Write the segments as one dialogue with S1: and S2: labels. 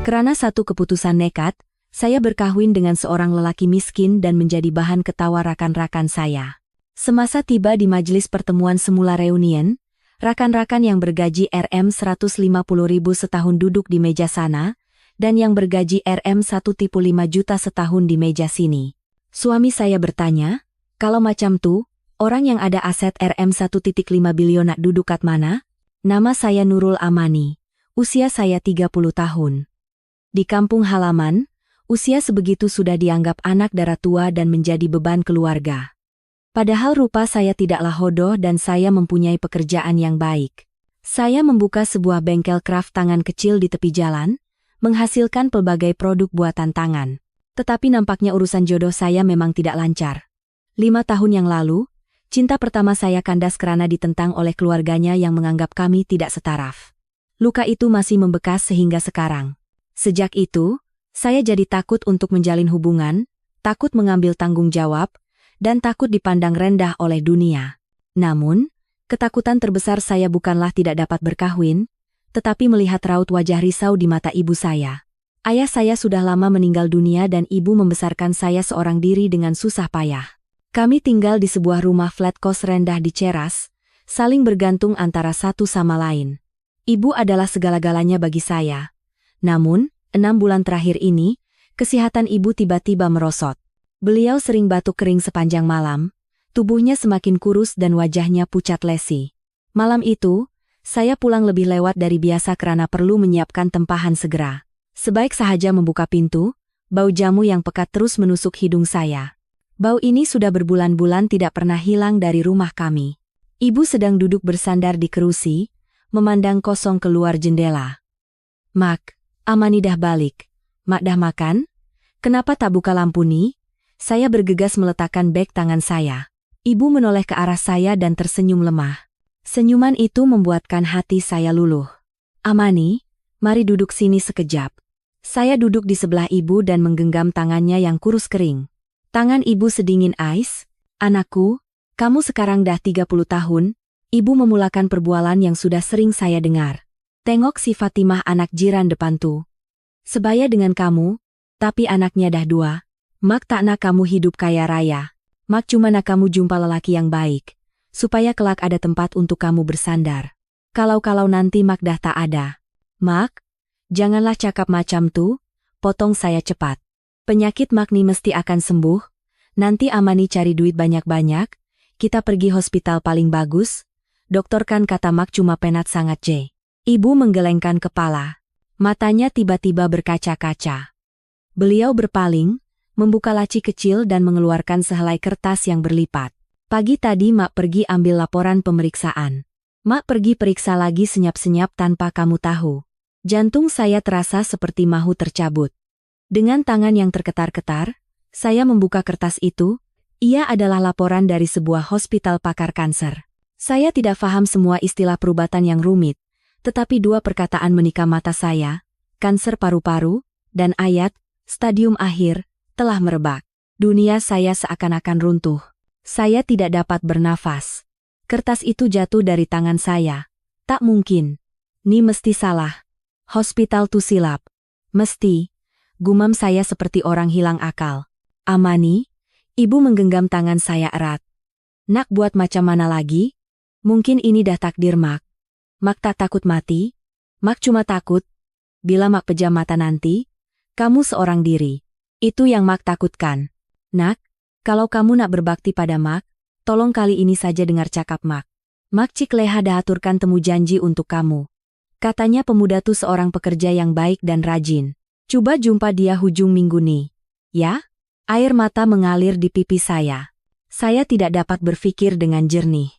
S1: Karena satu keputusan nekat, saya berkahwin dengan seorang lelaki miskin dan menjadi bahan ketawa rakan-rakan saya. Semasa tiba di majelis pertemuan semula reunian, rakan-rakan yang bergaji Rp150.000 setahun duduk di meja sana, dan yang bergaji Rp1,5 juta setahun di meja sini. Suami saya bertanya, kalau macam tuh, orang yang ada aset Rp1,5 bilion duduk kat mana? Nama saya Nurul Amani. Usia saya 30 tahun. Di kampung halaman, usia sebegitu sudah dianggap anak darah tua dan menjadi beban keluarga. Padahal rupa saya tidaklah hodoh dan saya mempunyai pekerjaan yang baik. Saya membuka sebuah bengkel craft tangan kecil di tepi jalan, menghasilkan pelbagai produk buatan tangan. Tetapi nampaknya urusan jodoh saya memang tidak lancar. 5 tahun yang lalu, cinta pertama saya kandas karena ditentang oleh keluarganya yang menganggap kami tidak setaraf. Luka itu masih membekas sehingga sekarang. Sejak itu, saya jadi takut untuk menjalin hubungan, takut mengambil tanggung jawab, dan takut dipandang rendah oleh dunia. Namun, ketakutan terbesar saya bukanlah tidak dapat berkahwin, tetapi melihat raut wajah risau di mata ibu saya. Ayah saya sudah lama meninggal dunia dan ibu membesarkan saya seorang diri dengan susah payah. Kami tinggal di sebuah rumah flat kos rendah di Ceras, saling bergantung antara satu sama lain. Ibu adalah segala-galanya bagi saya. Namun, 6 bulan terakhir ini, kesehatan ibu tiba-tiba merosot. Beliau sering batuk kering sepanjang malam, tubuhnya semakin kurus dan wajahnya pucat lesi. Malam itu, saya pulang lebih lewat dari biasa karena perlu menyiapkan tempahan segera. Sebaik sahaja membuka pintu, bau jamu yang pekat terus menusuk hidung saya. Bau ini sudah berbulan-bulan tidak pernah hilang dari rumah kami. Ibu sedang duduk bersandar di kerusi, memandang kosong keluar jendela. "Mak, Amani dah balik. Mak dah makan? Kenapa tak buka lampu nih?" Saya bergegas meletakkan beg tangan saya. Ibu menoleh ke arah saya dan tersenyum lemah. Senyuman itu membuatkan hati saya luluh. "Amani, mari duduk sini sekejap." Saya duduk di sebelah ibu dan menggenggam tangannya yang kurus kering. Tangan ibu sedingin ais. "Anakku, kamu sekarang dah 30 tahun, ibu memulakan perbualan yang sudah sering saya dengar. Tengok si Fatimah anak jiran depan tuh. Sebaya dengan kamu, tapi anaknya dah 2. Mak tak nak kamu hidup kaya raya. Mak cuma nak kamu jumpa lelaki yang baik, supaya kelak ada tempat untuk kamu bersandar. Kalau nanti Mak dah tak ada." "Mak, janganlah cakap macam tuh," potong saya cepat. "Penyakit Mak nih mesti akan sembuh. Nanti Amani cari duit banyak-banyak, kita pergi hospital paling bagus. Dokter kan kata Mak cuma penat sangat J." Ibu menggelengkan kepala. Matanya tiba-tiba berkaca-kaca. Beliau berpaling, membuka laci kecil dan mengeluarkan sehelai kertas yang berlipat. "Pagi tadi Mak pergi ambil laporan pemeriksaan. Mak pergi periksa lagi senyap-senyap tanpa kamu tahu." Jantung saya terasa seperti mahu tercabut. Dengan tangan yang terketar-ketar, saya membuka kertas itu. Ia adalah laporan dari sebuah hospital pakar kanker. Saya tidak paham semua istilah perubatan yang rumit, tetapi 2 perkataan menikam mata saya, kanker paru-paru, dan ayat, stadium akhir, telah merebak. Dunia saya seakan-akan runtuh. Saya tidak dapat bernafas. Kertas itu jatuh dari tangan saya. Tak mungkin. Ini mesti salah. Hospital tuh silap. Mesti. Gumam saya seperti orang hilang akal. "Amani?" Ibu menggenggam tangan saya erat. "Nak buat macam mana lagi? Mungkin ini dah takdir Mak. Mak tak takut mati. Mak cuma takut, bila Mak pejam mata nanti, kamu seorang diri. Itu yang Mak takutkan. Nak, kalau kamu nak berbakti pada Mak, tolong kali ini saja dengar cakap Mak. Mak Cik Leha dah aturkan temu janji untuk kamu. Katanya pemuda tuh seorang pekerja yang baik dan rajin. Coba jumpa dia hujung minggu nih. Ya?" Air mata mengalir di pipi saya. Saya tidak dapat berpikir dengan jernih.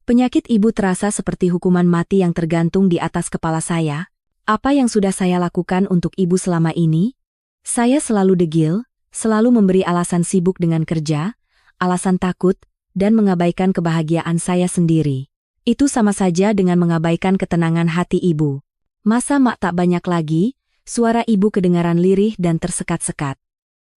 S1: Penyakit ibu terasa seperti hukuman mati yang tergantung di atas kepala saya. Apa yang sudah saya lakukan untuk ibu selama ini? Saya selalu degil, selalu memberi alasan sibuk dengan kerja, alasan takut, dan mengabaikan kebahagiaan saya sendiri. Itu sama saja dengan mengabaikan ketenangan hati ibu. "Masa Mak tak banyak lagi?" Suara ibu kedengaran lirih dan tersekat-sekat.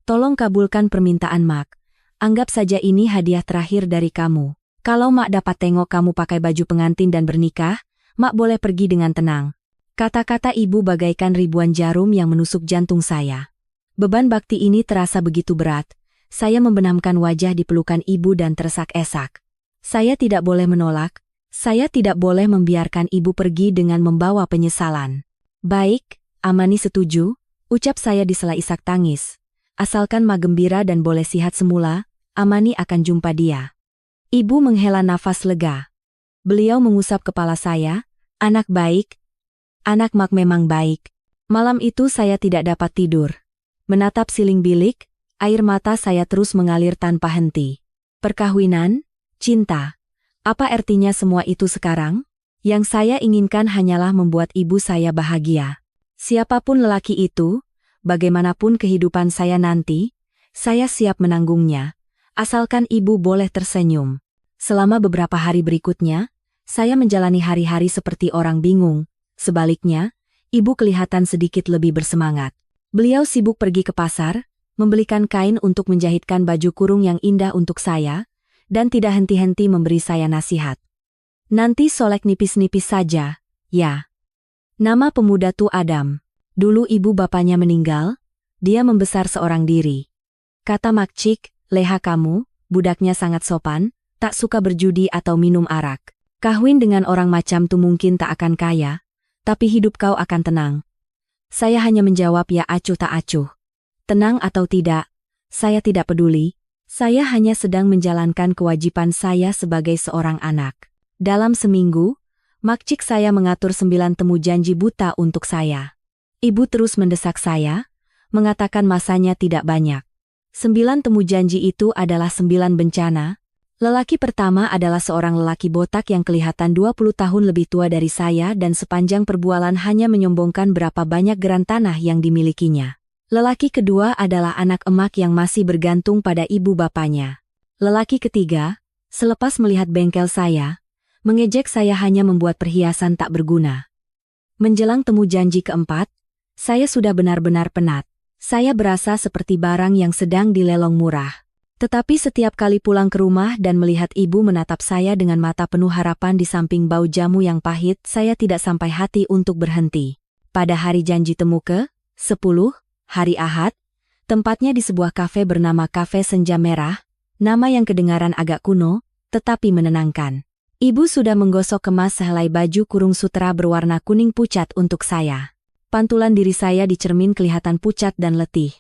S1: "Tolong kabulkan permintaan Mak. Anggap saja ini hadiah terakhir dari kamu. Kalau Mak dapat tengok kamu pakai baju pengantin dan bernikah, Mak boleh pergi dengan tenang. Kata-kata ibu bagaikan ribuan jarum yang menusuk jantung saya. Beban bakti ini terasa begitu berat. Saya membenamkan wajah di pelukan ibu dan tersesak-esak. Saya tidak boleh menolak. Saya tidak boleh membiarkan ibu pergi dengan membawa penyesalan. Baik, Amani setuju, ucap saya di sela isak tangis. Asalkan Ma gembira dan boleh sihat semula, Amani akan jumpa dia. Ibu menghela nafas lega. Beliau mengusap kepala saya, anak baik. Anak Mak memang baik. Malam itu saya tidak dapat tidur. Menatap siling bilik, air mata saya terus mengalir tanpa henti. Perkawinan, cinta. Apa artinya semua itu sekarang? Yang saya inginkan hanyalah membuat ibu saya bahagia. Siapapun lelaki itu, bagaimanapun kehidupan saya nanti, saya siap menanggungnya. Asalkan ibu boleh tersenyum. Selama beberapa hari berikutnya, saya menjalani hari-hari seperti orang bingung. Sebaliknya, ibu kelihatan sedikit lebih bersemangat. Beliau sibuk pergi ke pasar, membelikan kain untuk menjahitkan baju kurung yang indah untuk saya, dan tidak henti-henti memberi saya nasihat. Nanti solek nipis-nipis saja, ya. Nama pemuda tu Adam. Dulu ibu bapaknya meninggal, dia membesar seorang diri. Kata Makcik, Leha kamu, budaknya sangat sopan, tak suka berjudi atau minum arak. Kawin dengan orang macam tu mungkin tak akan kaya, tapi hidup kau akan tenang. Saya hanya menjawab ya acuh tak acuh. Tenang atau tidak, saya tidak peduli, saya hanya sedang menjalankan kewajiban saya sebagai seorang anak. Dalam seminggu, Makcik saya mengatur 9 temu janji buta untuk saya. Ibu terus mendesak saya, mengatakan masanya tidak banyak. 9 temu janji itu adalah 9 bencana. Lelaki pertama adalah seorang lelaki botak yang kelihatan 20 tahun lebih tua dari saya dan sepanjang perbualan hanya menyombongkan berapa banyak geran tanah yang dimilikinya. Lelaki kedua adalah anak emak yang masih bergantung pada ibu bapaknya. Lelaki ketiga, selepas melihat bengkel saya, mengejek saya hanya membuat perhiasan tak berguna. Menjelang temu janji keempat, saya sudah benar-benar penat. Saya berasa seperti barang yang sedang dilelong murah. Tetapi setiap kali pulang ke rumah dan melihat ibu menatap saya dengan mata penuh harapan di samping bau jamu yang pahit, saya tidak sampai hati untuk berhenti. Pada hari janji temu ke-10, hari Ahad, tempatnya di sebuah kafe bernama Kafe Senja Merah, nama yang kedengaran agak kuno, tetapi menenangkan. Ibu sudah menggosok kemas sehelai baju kurung sutera berwarna kuning pucat untuk saya. Pantulan diri saya di cermin kelihatan pucat dan letih.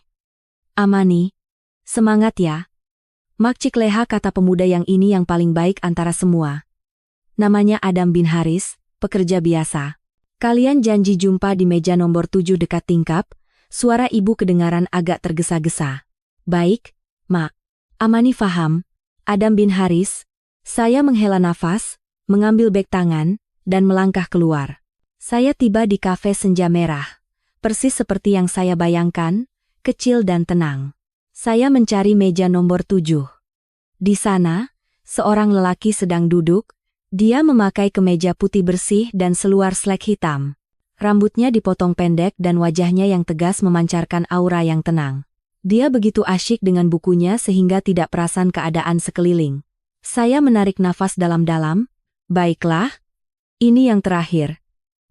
S1: Amani, semangat ya. Makcik Leha, kata pemuda yang ini yang paling baik antara semua. Namanya Adam bin Haris, pekerja biasa. Kalian janji jumpa di meja nomor 7 dekat tingkap, suara ibu kedengaran agak tergesa-gesa. Baik, Mak. Amani faham. Adam bin Haris. Saya menghela nafas, mengambil beg tangan, dan melangkah keluar. Saya tiba di Kafe Senja Merah. Persis seperti yang saya bayangkan, kecil dan tenang. Saya mencari meja nomor 7. Di sana, seorang lelaki sedang duduk. Dia memakai kemeja putih bersih dan seluar slek hitam. Rambutnya dipotong pendek dan wajahnya yang tegas memancarkan aura yang tenang. Dia begitu asyik dengan bukunya sehingga tidak perasan keadaan sekeliling. Saya menarik nafas dalam-dalam. Baiklah, ini yang terakhir.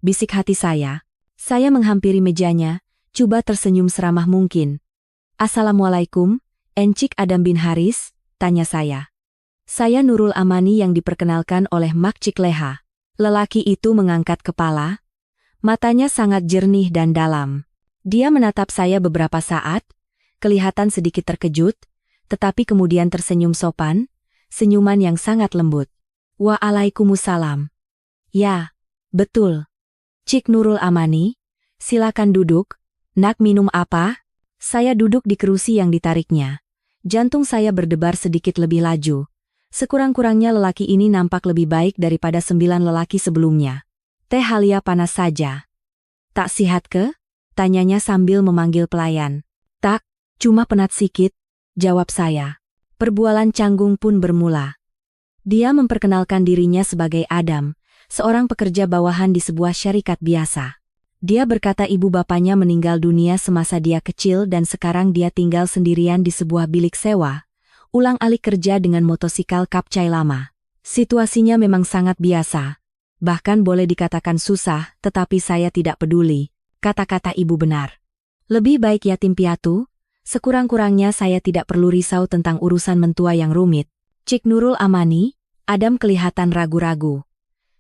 S1: Bisik hati saya. Saya menghampiri mejanya, coba tersenyum seramah mungkin. Assalamualaikum, Encik Adam bin Haris, tanya saya. Saya Nurul Amani yang diperkenalkan oleh Makcik Leha. Lelaki itu mengangkat kepala. Matanya sangat jernih dan dalam. Dia menatap saya beberapa saat, kelihatan sedikit terkejut, tetapi kemudian tersenyum sopan, senyuman yang sangat lembut. Waalaikumsalam. Ya, betul. Cik Nurul Amani, silakan duduk. Nak minum apa? Saya duduk di kerusi yang ditariknya. Jantung saya berdebar sedikit lebih laju. Sekurang-kurangnya lelaki ini nampak lebih baik daripada 9 lelaki sebelumnya. Teh halia panas saja. Tak sihat ke? Tanyanya sambil memanggil pelayan. Tak, cuma penat sikit, jawab saya. Perbualan canggung pun bermula. Dia memperkenalkan dirinya sebagai Adam, seorang pekerja bawahan di sebuah syarikat biasa. Dia berkata ibu bapaknya meninggal dunia semasa dia kecil dan sekarang dia tinggal sendirian di sebuah bilik sewa, ulang-alik kerja dengan motosikal kapcai lama. Situasinya memang sangat biasa. bahkan boleh dikatakan susah, tetapi saya tidak peduli. Kata-kata ibu benar. Lebih baik yatim piatu, sekurang-kurangnya saya tidak perlu risau tentang urusan mentua yang rumit. Cik Nurul Amani, Adam kelihatan ragu-ragu.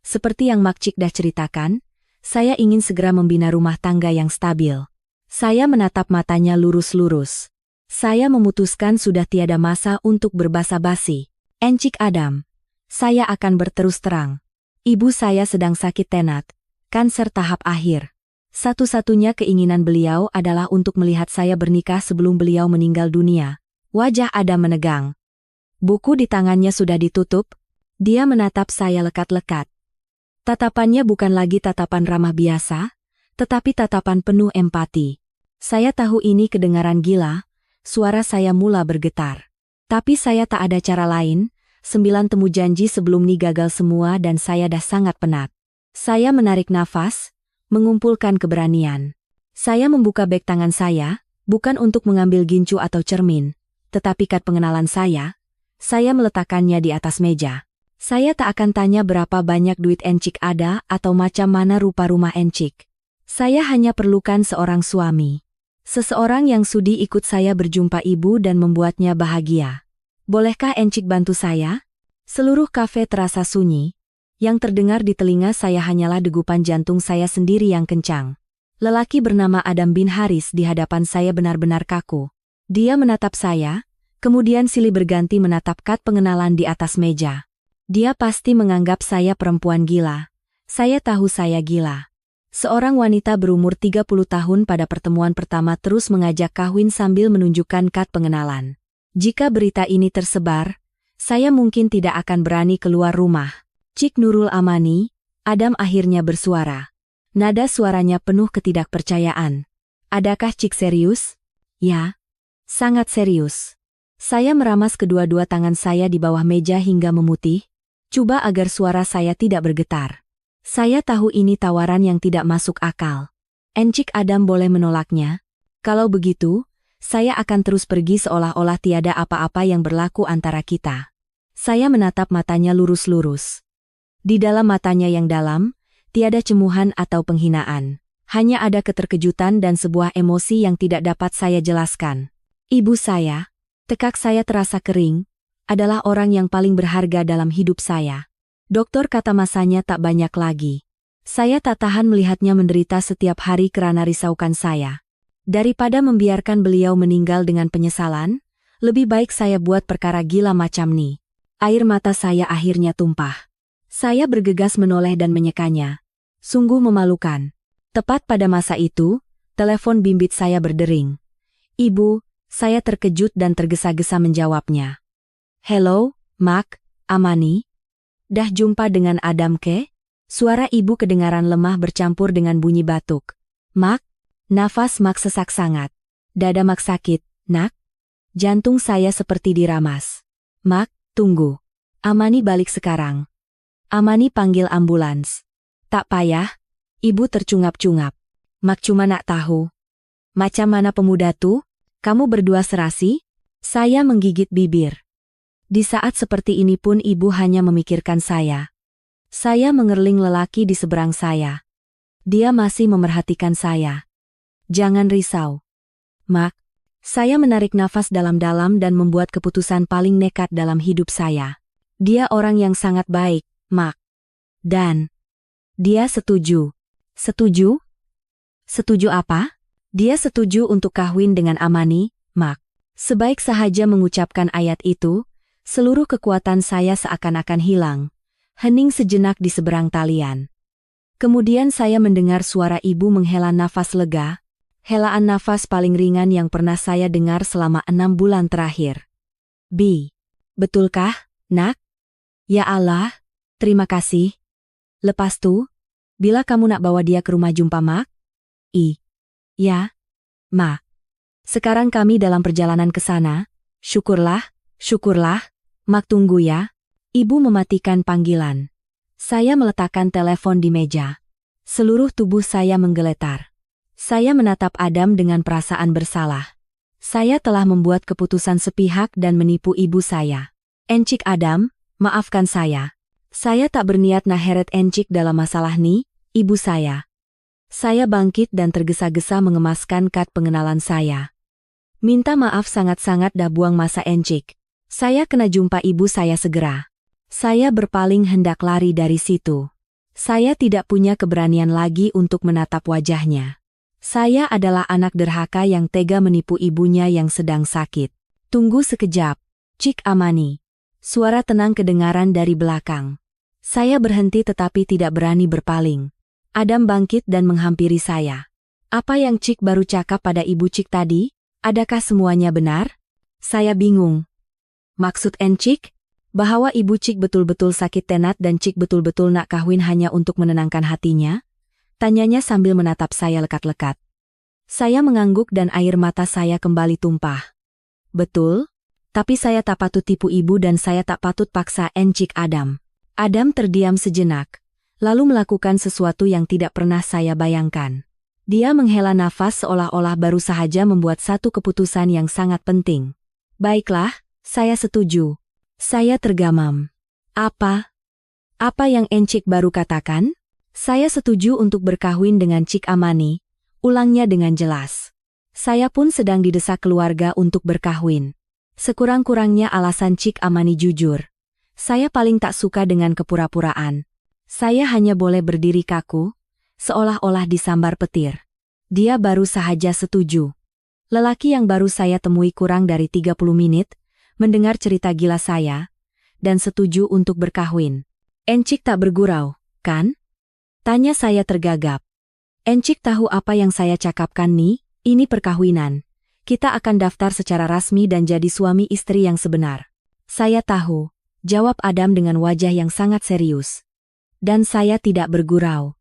S1: Seperti yang Mak Cik dah ceritakan, saya ingin segera membina rumah tangga yang stabil. Saya menatap matanya lurus-lurus. Saya memutuskan sudah tiada masa untuk berbasa-basi. Encik Adam, saya akan berterus terang. Ibu saya sedang sakit tenat, kanser tahap akhir. Satu-satunya keinginan beliau adalah untuk melihat saya bernikah sebelum beliau meninggal dunia. Wajah Adam menegang. Buku di tangannya sudah ditutup. Dia menatap saya lekat-lekat. Tatapannya bukan lagi tatapan ramah biasa, tetapi tatapan penuh empati. Saya tahu ini kedengaran gila, suara saya mula bergetar. Tapi saya tak ada cara lain, 9 temu janji sebelum ni gagal semua dan saya dah sangat penat. Saya menarik nafas, mengumpulkan keberanian. Saya membuka beg tangan saya, bukan untuk mengambil gincu atau cermin, tetapi kad pengenalan saya meletakkannya di atas meja. Saya tak akan tanya berapa banyak duit encik ada atau macam mana rupa rumah encik. Saya hanya perlukan seorang suami. Seseorang yang sudi ikut saya berjumpa ibu dan membuatnya bahagia. Bolehkah encik bantu saya? Seluruh kafe terasa sunyi. Yang terdengar di telinga saya hanyalah degupan jantung saya sendiri yang kencang. Lelaki bernama Adam bin Haris di hadapan saya benar-benar kaku. Dia menatap saya, kemudian silih berganti menatap kad pengenalan di atas meja. Dia pasti menganggap saya perempuan gila. Saya tahu saya gila. Seorang wanita berumur 30 tahun pada pertemuan pertama terus mengajak kawin sambil menunjukkan kad pengenalan. Jika berita ini tersebar, saya mungkin tidak akan berani keluar rumah. Cik Nurul Amani, Adam akhirnya bersuara. Nada suaranya penuh ketidakpercayaan. Adakah Cik serius? Ya, sangat serius. Saya meramas kedua-dua tangan saya di bawah meja hingga memutih, coba agar suara saya tidak bergetar. Saya tahu ini tawaran yang tidak masuk akal. Encik Adam boleh menolaknya. Kalau begitu, saya akan terus pergi seolah-olah tiada apa-apa yang berlaku antara kita. Saya menatap matanya lurus-lurus. Di dalam matanya yang dalam, tiada cemuhan atau penghinaan. Hanya ada keterkejutan dan sebuah emosi yang tidak dapat saya jelaskan. Ibu saya, tekak saya terasa kering, adalah orang yang paling berharga dalam hidup saya. Dokter kata masanya tak banyak lagi. Saya tak tahan melihatnya menderita setiap hari karena risaukan saya. Daripada membiarkan beliau meninggal dengan penyesalan, lebih baik saya buat perkara gila macam ni. Air mata saya akhirnya tumpah. Saya bergegas menoleh dan menyekanya. Sungguh memalukan. Tepat pada masa itu, telepon bimbit saya berdering. Ibu, saya terkejut dan tergesa-gesa menjawabnya. Hello, Mak, Amani. Dah jumpa dengan Adam ke? Suara ibu kedengaran lemah bercampur dengan bunyi batuk. Mak, nafas Mak sesak sangat. Dada Mak sakit, Nak. Jantung saya seperti diramas. Mak, tunggu. Amani balik sekarang. Amani panggil ambulans. Tak payah, ibu tercungap-cungap. Mak cuma nak tahu. Macam mana pemuda tuh? Kamu berdua serasi? Saya menggigit bibir. Di saat seperti ini pun ibu hanya memikirkan saya. Saya mengerling lelaki di seberang saya. Dia masih memerhatikan saya. Jangan risau. Mak, saya menarik nafas dalam-dalam dan membuat keputusan paling nekat dalam hidup saya. Dia orang yang sangat baik, Mak. Dan dia setuju. Setuju? Setuju apa? Dia setuju untuk kawin dengan Amani, Mak. Sebaik sahaja mengucapkan ayat itu, seluruh kekuatan saya seakan-akan hilang. Hening sejenak di seberang talian. Kemudian saya mendengar suara ibu menghela nafas lega, helaan nafas paling ringan yang pernah saya dengar selama 6 bulan terakhir. Bi, betulkah, Nak? Ya Allah, terima kasih. Lepas tu, bila kamu nak bawa dia ke rumah jumpa Mak? Ya, Ma. Sekarang kami dalam perjalanan ke sana. Syukurlah, syukurlah. Mak tunggu ya. Ibu mematikan panggilan. Saya meletakkan telepon di meja. Seluruh tubuh saya menggeletar. Saya menatap Adam dengan perasaan bersalah. Saya telah membuat keputusan sepihak dan menipu ibu saya. Encik Adam, maafkan saya. Saya tak berniat naheret Encik dalam masalah ni, ibu saya. Saya bangkit dan tergesa-gesa mengemaskan kad pengenalan saya. Minta maaf sangat-sangat dah buang masa Encik. Saya kena jumpa ibu saya segera. Saya berpaling hendak lari dari situ. Saya tidak punya keberanian lagi untuk menatap wajahnya. Saya adalah anak derhaka yang tega menipu ibunya yang sedang sakit. Tunggu sekejap, Cik Amani. Suara tenang kedengaran dari belakang. Saya berhenti tetapi tidak berani berpaling. Adam bangkit dan menghampiri saya. Apa yang Cik baru cakap pada ibu Cik tadi? Adakah semuanya benar? Saya bingung. Maksud Encik? Bahwa ibu Cik betul-betul sakit tenat dan Cik betul-betul nak kahwin hanya untuk menenangkan hatinya? Tanyanya sambil menatap saya lekat-lekat. Saya mengangguk dan air mata saya kembali tumpah. Betul, tapi saya tak patut tipu ibu dan saya tak patut paksa Encik Adam. Adam terdiam sejenak, lalu melakukan sesuatu yang tidak pernah saya bayangkan. Dia menghela nafas seolah-olah baru saja membuat satu keputusan yang sangat penting. Baiklah, saya setuju. Saya tergamam. Apa? Apa yang Encik baru katakan? Saya setuju untuk berkahwin dengan Cik Amani, ulangnya dengan jelas. Saya pun sedang didesak keluarga untuk berkahwin. Sekurang-kurangnya alasan Cik Amani jujur. Saya paling tak suka dengan kepura-puraan. Saya hanya boleh berdiri kaku, seolah-olah disambar petir. Dia baru saja setuju. Lelaki yang baru saya temui kurang dari 30 menit, mendengar cerita gila saya, dan setuju untuk berkahwin. Encik tak bergurau, kan? Tanya saya tergagap. Encik tahu apa yang saya cakapkan nih, ini perkawinan. Kita akan daftar secara rasmi dan jadi suami istri yang sebenar. Saya tahu, jawab Adam dengan wajah yang sangat serius. Dan saya tidak bergurau.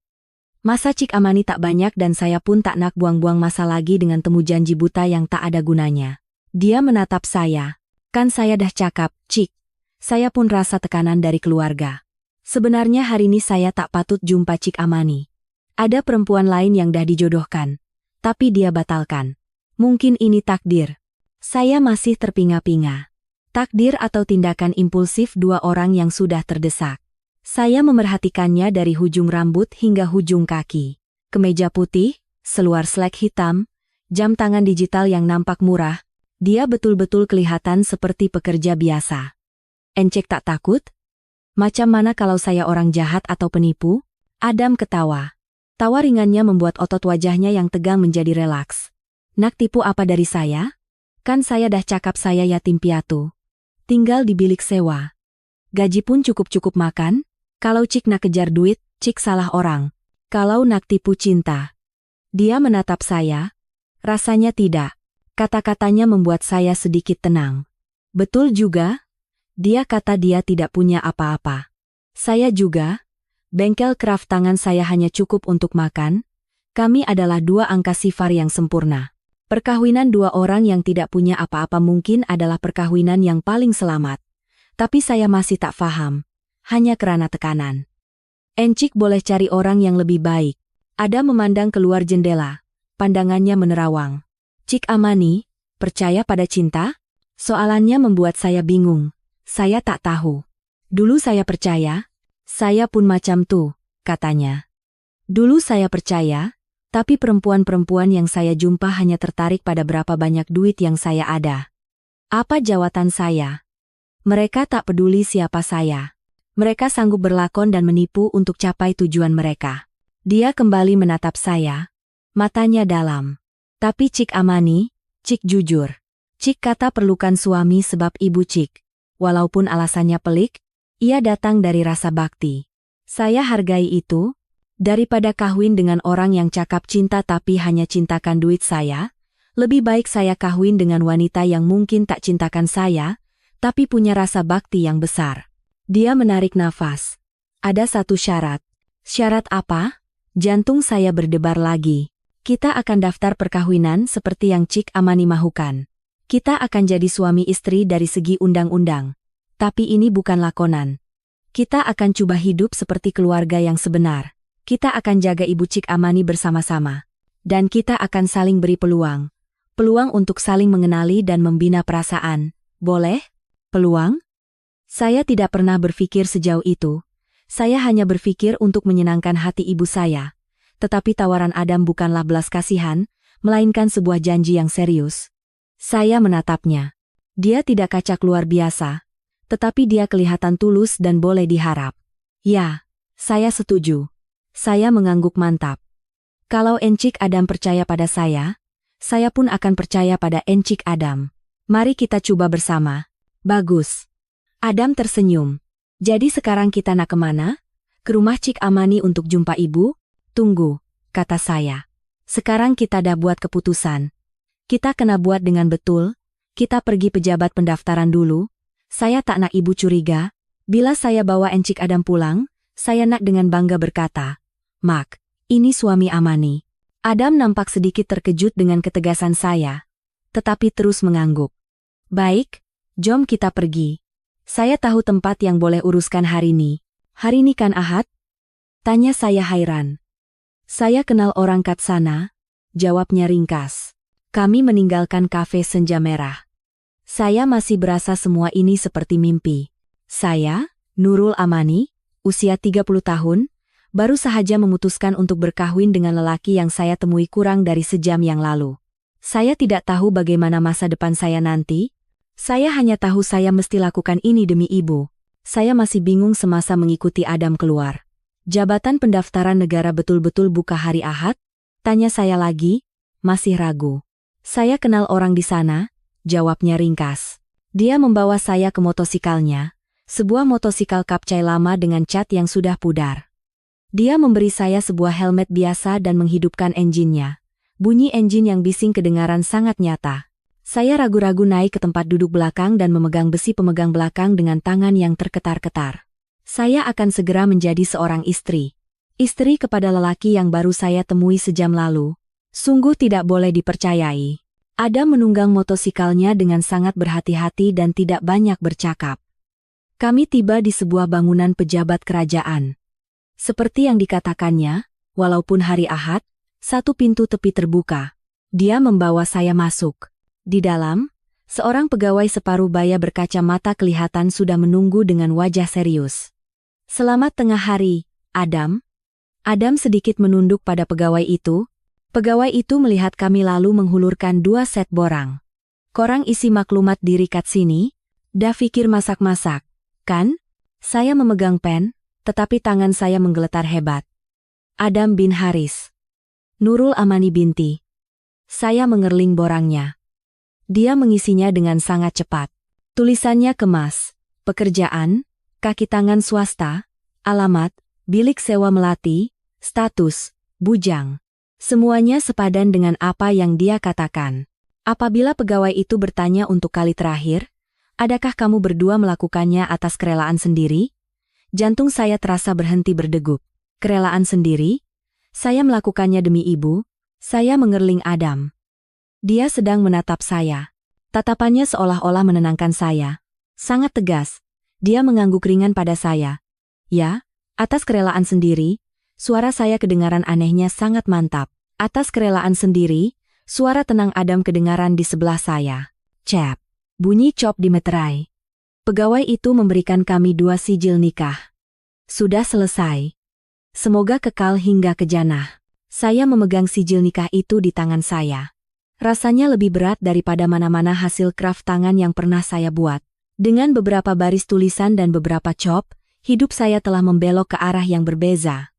S1: Masa Cik Amani tak banyak dan saya pun tak nak buang-buang masa lagi dengan temu janji buta yang tak ada gunanya. Dia menatap saya. Kan saya dah cakap, Cik. Saya pun rasa tekanan dari keluarga. Sebenarnya hari ini saya tak patut jumpa Cik Amani. Ada perempuan lain yang dah dijodohkan. Tapi dia batalkan. Mungkin ini takdir. Saya masih terpinga-pinga. Takdir atau tindakan impulsif dua orang yang sudah terdesak. Saya memerhatikannya dari hujung rambut hingga hujung kaki. Kemeja putih, seluar slack hitam, jam tangan digital yang nampak murah. Dia betul-betul kelihatan seperti pekerja biasa. Encik tak takut? Macam mana kalau saya orang jahat atau penipu? Adam ketawa. Tawa ringannya membuat otot wajahnya yang tegang menjadi relaks. Nak tipu apa dari saya? Kan saya dah cakap saya yatim piatu. Tinggal di bilik sewa. Gaji pun cukup-cukup makan. Kalau Cik nak kejar duit, Cik salah orang. Kalau nak tipu cinta. Dia menatap saya. Rasanya tidak. Kata-katanya membuat saya sedikit tenang. Betul juga. Dia kata dia tidak punya apa-apa. Saya juga. Bengkel craft tangan saya hanya cukup untuk makan. Kami adalah dua angka sifar yang sempurna. Perkawinan dua orang yang tidak punya apa-apa mungkin adalah perkawinan yang paling selamat. Tapi saya masih tak faham. Hanya kerana tekanan. Encik boleh cari orang yang lebih baik. Ada memandang keluar jendela. Pandangannya menerawang. Cik Amani, percaya pada cinta? Soalannya membuat saya bingung. Saya tak tahu. Dulu saya percaya. Saya pun macam tuh, katanya. Dulu saya percaya. Tapi perempuan-perempuan yang saya jumpa hanya tertarik pada berapa banyak duit yang saya ada. Apa jawaban saya? Mereka tak peduli siapa saya. Mereka sanggup berlakon dan menipu untuk capai tujuan mereka. Dia kembali menatap saya. Matanya dalam. Tapi Cik Amani, Cik jujur. Cik kata perlukan suami sebab ibu Cik. Walaupun alasannya pelik, ia datang dari rasa bakti. Saya hargai itu. Daripada kahwin dengan orang yang cakap cinta tapi hanya cintakan duit saya, lebih baik saya kahwin dengan wanita yang mungkin tak cintakan saya, tapi punya rasa bakti yang besar. Dia menarik nafas. Ada satu syarat. Syarat apa? Jantung saya berdebar lagi. Kita akan daftar perkawinan seperti yang Cik Amani mahukan. Kita akan jadi suami istri dari segi undang-undang. Tapi ini bukan lakonan. Kita akan coba hidup seperti keluarga yang sebenar. Kita akan jaga ibu Cik Amani bersama-sama. Dan kita akan saling beri peluang. Peluang untuk saling mengenali dan membina perasaan. Boleh? Peluang? Saya tidak pernah berpikir sejauh itu. Saya hanya berpikir untuk menyenangkan hati ibu saya. Tetapi tawaran Adam bukanlah belas kasihan, melainkan sebuah janji yang serius. Saya menatapnya. Dia tidak kacak luar biasa, tetapi dia kelihatan tulus dan boleh diharap. Ya, saya setuju. Saya mengangguk mantap. Kalau Encik Adam percaya pada saya pun akan percaya pada Encik Adam. Mari kita coba bersama. Bagus. Adam tersenyum. Jadi sekarang kita nak kemana? Ke rumah Cik Amani untuk jumpa ibu? Tunggu, kata saya. Sekarang kita dah buat keputusan. Kita kena buat dengan betul. Kita pergi pejabat pendaftaran dulu. Saya tak nak ibu curiga. Bila saya bawa Encik Adam pulang, saya nak dengan bangga berkata, Mak, ini suami Amani. Adam nampak sedikit terkejut dengan ketegasan saya, tetapi terus mengangguk. Baik, jom kita pergi. Saya tahu tempat yang boleh uruskan hari ini. Hari ini kan Ahad? Tanya saya hairan. Saya kenal orang kat sana, jawabnya ringkas. Kami meninggalkan kafe Senja Merah. Saya masih berasa semua ini seperti mimpi. Saya, Nurul Amani, usia 30 tahun, baru sahaja memutuskan untuk berkahwin dengan lelaki yang saya temui kurang dari sejam yang lalu. Saya tidak tahu bagaimana masa depan saya nanti. Saya hanya tahu saya mesti lakukan ini demi ibu. Saya masih bingung semasa mengikuti Adam keluar. Jabatan pendaftaran negara betul-betul buka hari Ahad? Tanya saya lagi, masih ragu. Saya kenal orang di sana, jawabnya ringkas. Dia membawa saya ke motosikalnya, sebuah motosikal kapcai lama dengan cat yang sudah pudar. Dia memberi saya sebuah helmet biasa dan menghidupkan enjinnya. Bunyi enjin yang bising kedengaran sangat nyata. Saya ragu-ragu naik ke tempat duduk belakang dan memegang besi pemegang belakang dengan tangan yang terketar-ketar. Saya akan segera menjadi seorang istri. Istri kepada lelaki yang baru saya temui sejam lalu. Sungguh tidak boleh dipercayai. Adam menunggang motosikalnya dengan sangat berhati-hati dan tidak banyak bercakap. Kami tiba di sebuah bangunan pejabat kerajaan. Seperti yang dikatakannya, walaupun hari Ahad, satu pintu tepi terbuka. Dia membawa saya masuk. Di dalam, seorang pegawai separuh baya berkacamata kelihatan sudah menunggu dengan wajah serius. Selamat tengah hari, Adam. Adam sedikit menunduk pada pegawai itu. Pegawai itu melihat kami lalu menghulurkan 2 set borang. Korang isi maklumat diri kat sini? Dah fikir masak-masak, kan? Saya memegang pen, tetapi tangan saya menggeletar hebat. Adam bin Haris. Nurul Amani binti. Saya mengerling borangnya. Dia mengisinya dengan sangat cepat. Tulisannya kemas, pekerjaan, kaki tangan swasta, alamat, bilik sewa melati, status, bujang. Semuanya sepadan dengan apa yang dia katakan. Apabila pegawai itu bertanya untuk kali terakhir, adakah kamu berdua melakukannya atas kerelaan sendiri? Jantung saya terasa berhenti berdegup. Kerelaan sendiri? Saya melakukannya demi ibu. Saya mengerling Adam. Dia sedang menatap saya. Tatapannya seolah-olah menenangkan saya. Sangat tegas. Dia mengangguk ringan pada saya. Ya, atas kerelaan sendiri. Suara saya kedengaran anehnya sangat mantap. Atas kerelaan sendiri, suara tenang Adam kedengaran di sebelah saya. Cep. Bunyi cop dimeterai. Pegawai itu memberikan kami 2 sijil nikah. Sudah selesai. Semoga kekal hingga ke jannah. Saya memegang sijil nikah itu di tangan saya. Rasanya lebih berat daripada mana-mana hasil kraft tangan yang pernah saya buat. Dengan beberapa baris tulisan dan beberapa cop, hidup saya telah membelok ke arah yang berbeza.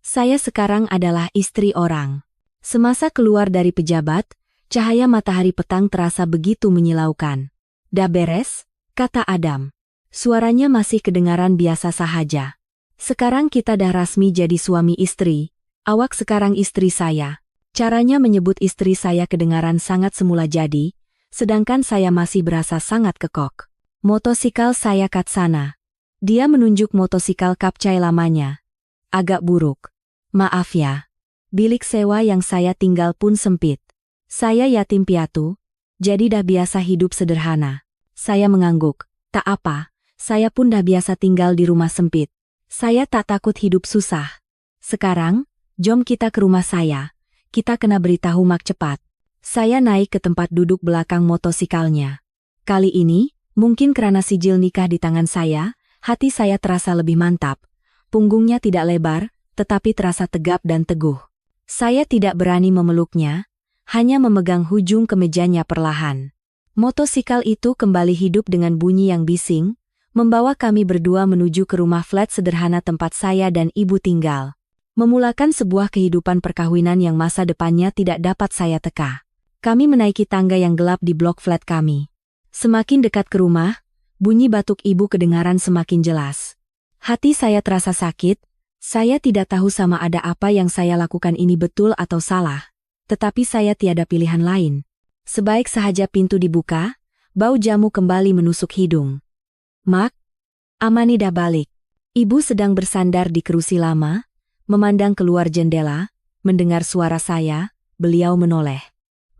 S1: Saya sekarang adalah istri orang. Semasa keluar dari pejabat, cahaya matahari petang terasa begitu menyilaukan. Dah beres? Kata Adam. Suaranya masih kedengaran biasa sahaja. Sekarang kita dah rasmi jadi suami istri. Awak sekarang istri saya. Caranya menyebut istri saya kedengaran sangat semula jadi, sedangkan saya masih berasa sangat kekok. Motosikal saya kat sana. Dia menunjuk motosikal kapcai lamanya. Agak buruk. Maaf ya. Bilik sewa yang saya tinggal pun sempit. Saya yatim piatu, jadi dah biasa hidup sederhana. Saya mengangguk. Tak apa, saya pun dah biasa tinggal di rumah sempit. Saya tak takut hidup susah. Sekarang, jom kita ke rumah saya. Kita kena beritahu Mak cepat. Saya naik ke tempat duduk belakang motosikalnya. Kali ini, mungkin karena sijil nikah di tangan saya, hati saya terasa lebih mantap. Punggungnya tidak lebar, tetapi terasa tegap dan teguh. Saya tidak berani memeluknya, hanya memegang ujung kemejanya perlahan. Motosikal itu kembali hidup dengan bunyi yang bising, membawa kami berdua menuju ke rumah flat sederhana tempat saya dan ibu tinggal. Memulakan sebuah kehidupan perkawinan yang masa depannya tidak dapat saya teka. Kami menaiki tangga yang gelap di blok flat kami. Semakin dekat ke rumah, bunyi batuk ibu kedengaran semakin jelas. Hati saya terasa sakit, saya tidak tahu sama ada apa yang saya lakukan ini betul atau salah. Tetapi saya tiada pilihan lain. Sebaik sahaja pintu dibuka, bau jamu kembali menusuk hidung. Mak, Amani dah balik. Ibu sedang bersandar di kerusi lama, memandang keluar jendela, mendengar suara saya, beliau menoleh.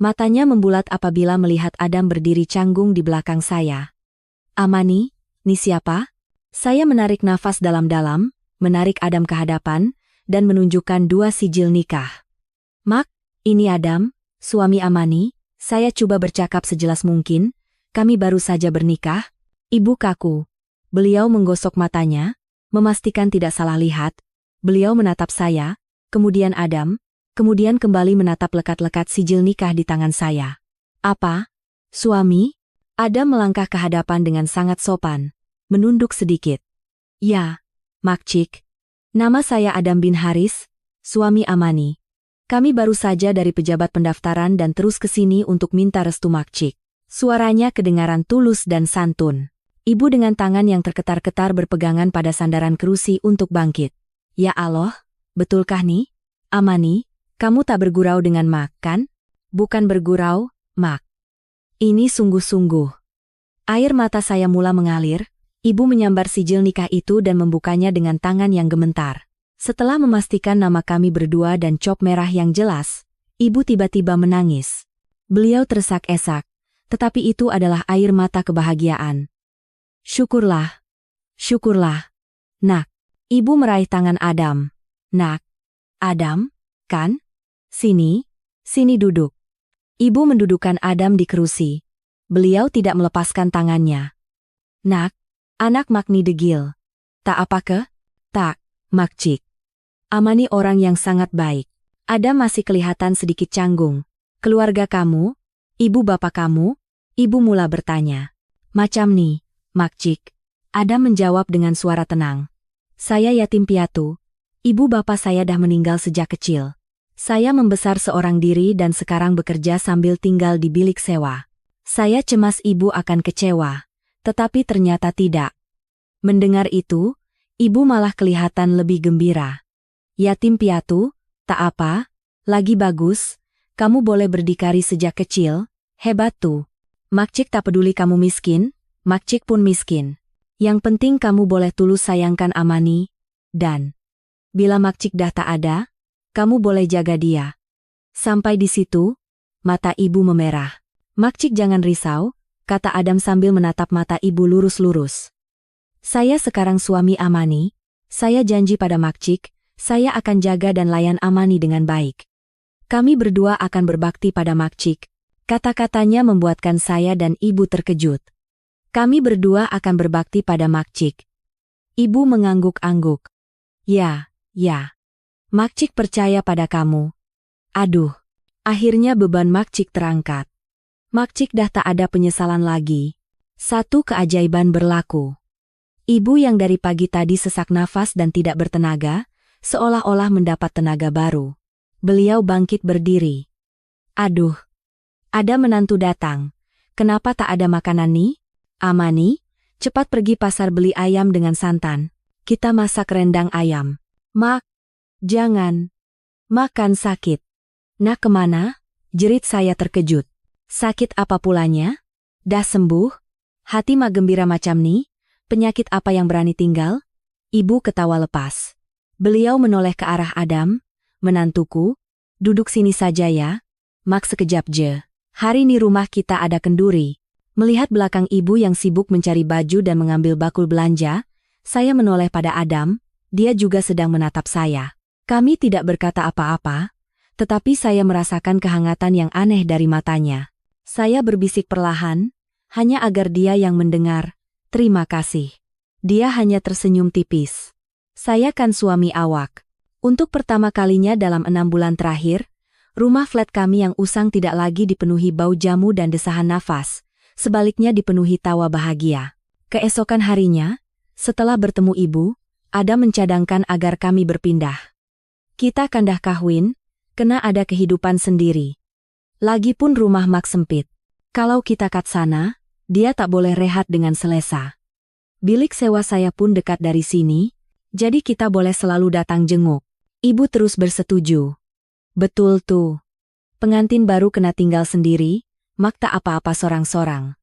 S1: Matanya membulat apabila melihat Adam berdiri canggung di belakang saya. Amani, ni siapa? Saya menarik nafas dalam-dalam, menarik Adam ke hadapan, dan menunjukkan 2 sijil nikah. Mak, ini Adam, suami Amani. Saya coba bercakap sejelas mungkin, kami baru saja bernikah. Ibu kaku. Beliau menggosok matanya, memastikan tidak salah lihat. Beliau menatap saya, kemudian Adam, kemudian kembali menatap lekat-lekat sijil nikah di tangan saya. Apa? Suami? Adam melangkah ke hadapan dengan sangat sopan, menunduk sedikit. Ya, Makcik. Nama saya Adam bin Haris, suami Amani. Kami baru saja dari pejabat pendaftaran dan terus ke sini untuk minta restu Makcik. Suaranya kedengaran tulus dan santun. Ibu dengan tangan yang terketar-ketar berpegangan pada sandaran kerusi untuk bangkit. Ya Allah, betulkah nih? Amani, kamu tak bergurau dengan Mak, kan? Bukan bergurau, Mak. Ini sungguh-sungguh. Air mata saya mula mengalir, ibu menyambar sijil nikah itu dan membukanya dengan tangan yang gemetar. Setelah memastikan nama kami berdua dan cop merah yang jelas, ibu tiba-tiba menangis. Beliau tersesak-esak, tetapi itu adalah air mata kebahagiaan. Syukurlah. Syukurlah. Nak. Ibu meraih tangan Adam. Nak. Adam, kan? Sini. Sini duduk. Ibu mendudukkan Adam di kerusi. Beliau tidak melepaskan tangannya. Nak. Anak Magni degil. Tak apa ke? Tak, Makcik. Amani orang yang sangat baik. Adam masih kelihatan sedikit canggung. Keluarga kamu? Ibu bapak kamu? Ibu mula bertanya. Macam nih. Makcik. Adam menjawab dengan suara tenang. Saya yatim piatu. Ibu bapak saya dah meninggal sejak kecil. Saya membesar seorang diri dan sekarang bekerja sambil tinggal di bilik sewa. Saya cemas ibu akan kecewa, tetapi ternyata tidak. Mendengar itu, ibu malah kelihatan lebih gembira. Yatim piatu, tak apa, lagi bagus, kamu boleh berdikari sejak kecil, hebat tuh. Makcik tak peduli kamu miskin, Makcik pun miskin. Yang penting kamu boleh tulus sayangkan Amani, dan bila Makcik dah tak ada, kamu boleh jaga dia. Sampai di situ, mata ibu memerah. Makcik jangan risau, kata Adam sambil menatap mata ibu lurus-lurus. Saya sekarang suami Amani, saya janji pada Makcik, saya akan jaga dan layan Amani dengan baik. Kami berdua akan berbakti pada Makcik. Kata-katanya membuatkan saya dan ibu terkejut. Kami berdua akan berbakti pada Makcik. Ibu mengangguk-angguk. Ya, ya. Makcik percaya pada kamu. Aduh. Akhirnya beban Makcik terangkat. Makcik dah tak ada penyesalan lagi. Satu keajaiban berlaku. Ibu yang dari pagi tadi sesak nafas dan tidak bertenaga, seolah-olah mendapat tenaga baru. Beliau bangkit berdiri. Aduh. Ada menantu datang. Kenapa tak ada makanan nih? Amani, cepat pergi pasar beli ayam dengan santan. Kita masak rendang ayam. Mak, jangan. Makan sakit. Nak kemana? Jerit saya terkejut. Sakit apa pulanya? Dah sembuh? Hati mak gembira macam nih? Penyakit apa yang berani tinggal? Ibu ketawa lepas. Beliau menoleh ke arah Adam. Menantuku, duduk sini saja ya. Mak sekejap je. Hari ini rumah kita ada kenduri. Melihat belakang ibu yang sibuk mencari baju dan mengambil bakul belanja, saya menoleh pada Adam, dia juga sedang menatap saya. Kami tidak berkata apa-apa, tetapi saya merasakan kehangatan yang aneh dari matanya. Saya berbisik perlahan, hanya agar dia yang mendengar, terima kasih. Dia hanya tersenyum tipis. Saya kan suami awak. Untuk pertama kalinya dalam 6 bulan terakhir, rumah flat kami yang usang tidak lagi dipenuhi bau jamu dan desahan nafas, sebaliknya dipenuhi tawa bahagia. Keesokan harinya, setelah bertemu ibu, Adam mencadangkan agar kami berpindah. Kita kandah kahwin, kena ada kehidupan sendiri. Lagipun rumah mak sempit. Kalau kita kat sana, dia tak boleh rehat dengan selesa. Bilik sewa saya pun dekat dari sini, jadi kita boleh selalu datang jenguk. Ibu terus bersetuju. Betul tuh. Pengantin baru kena tinggal sendiri, mak tak apa-apa sorang-sorang.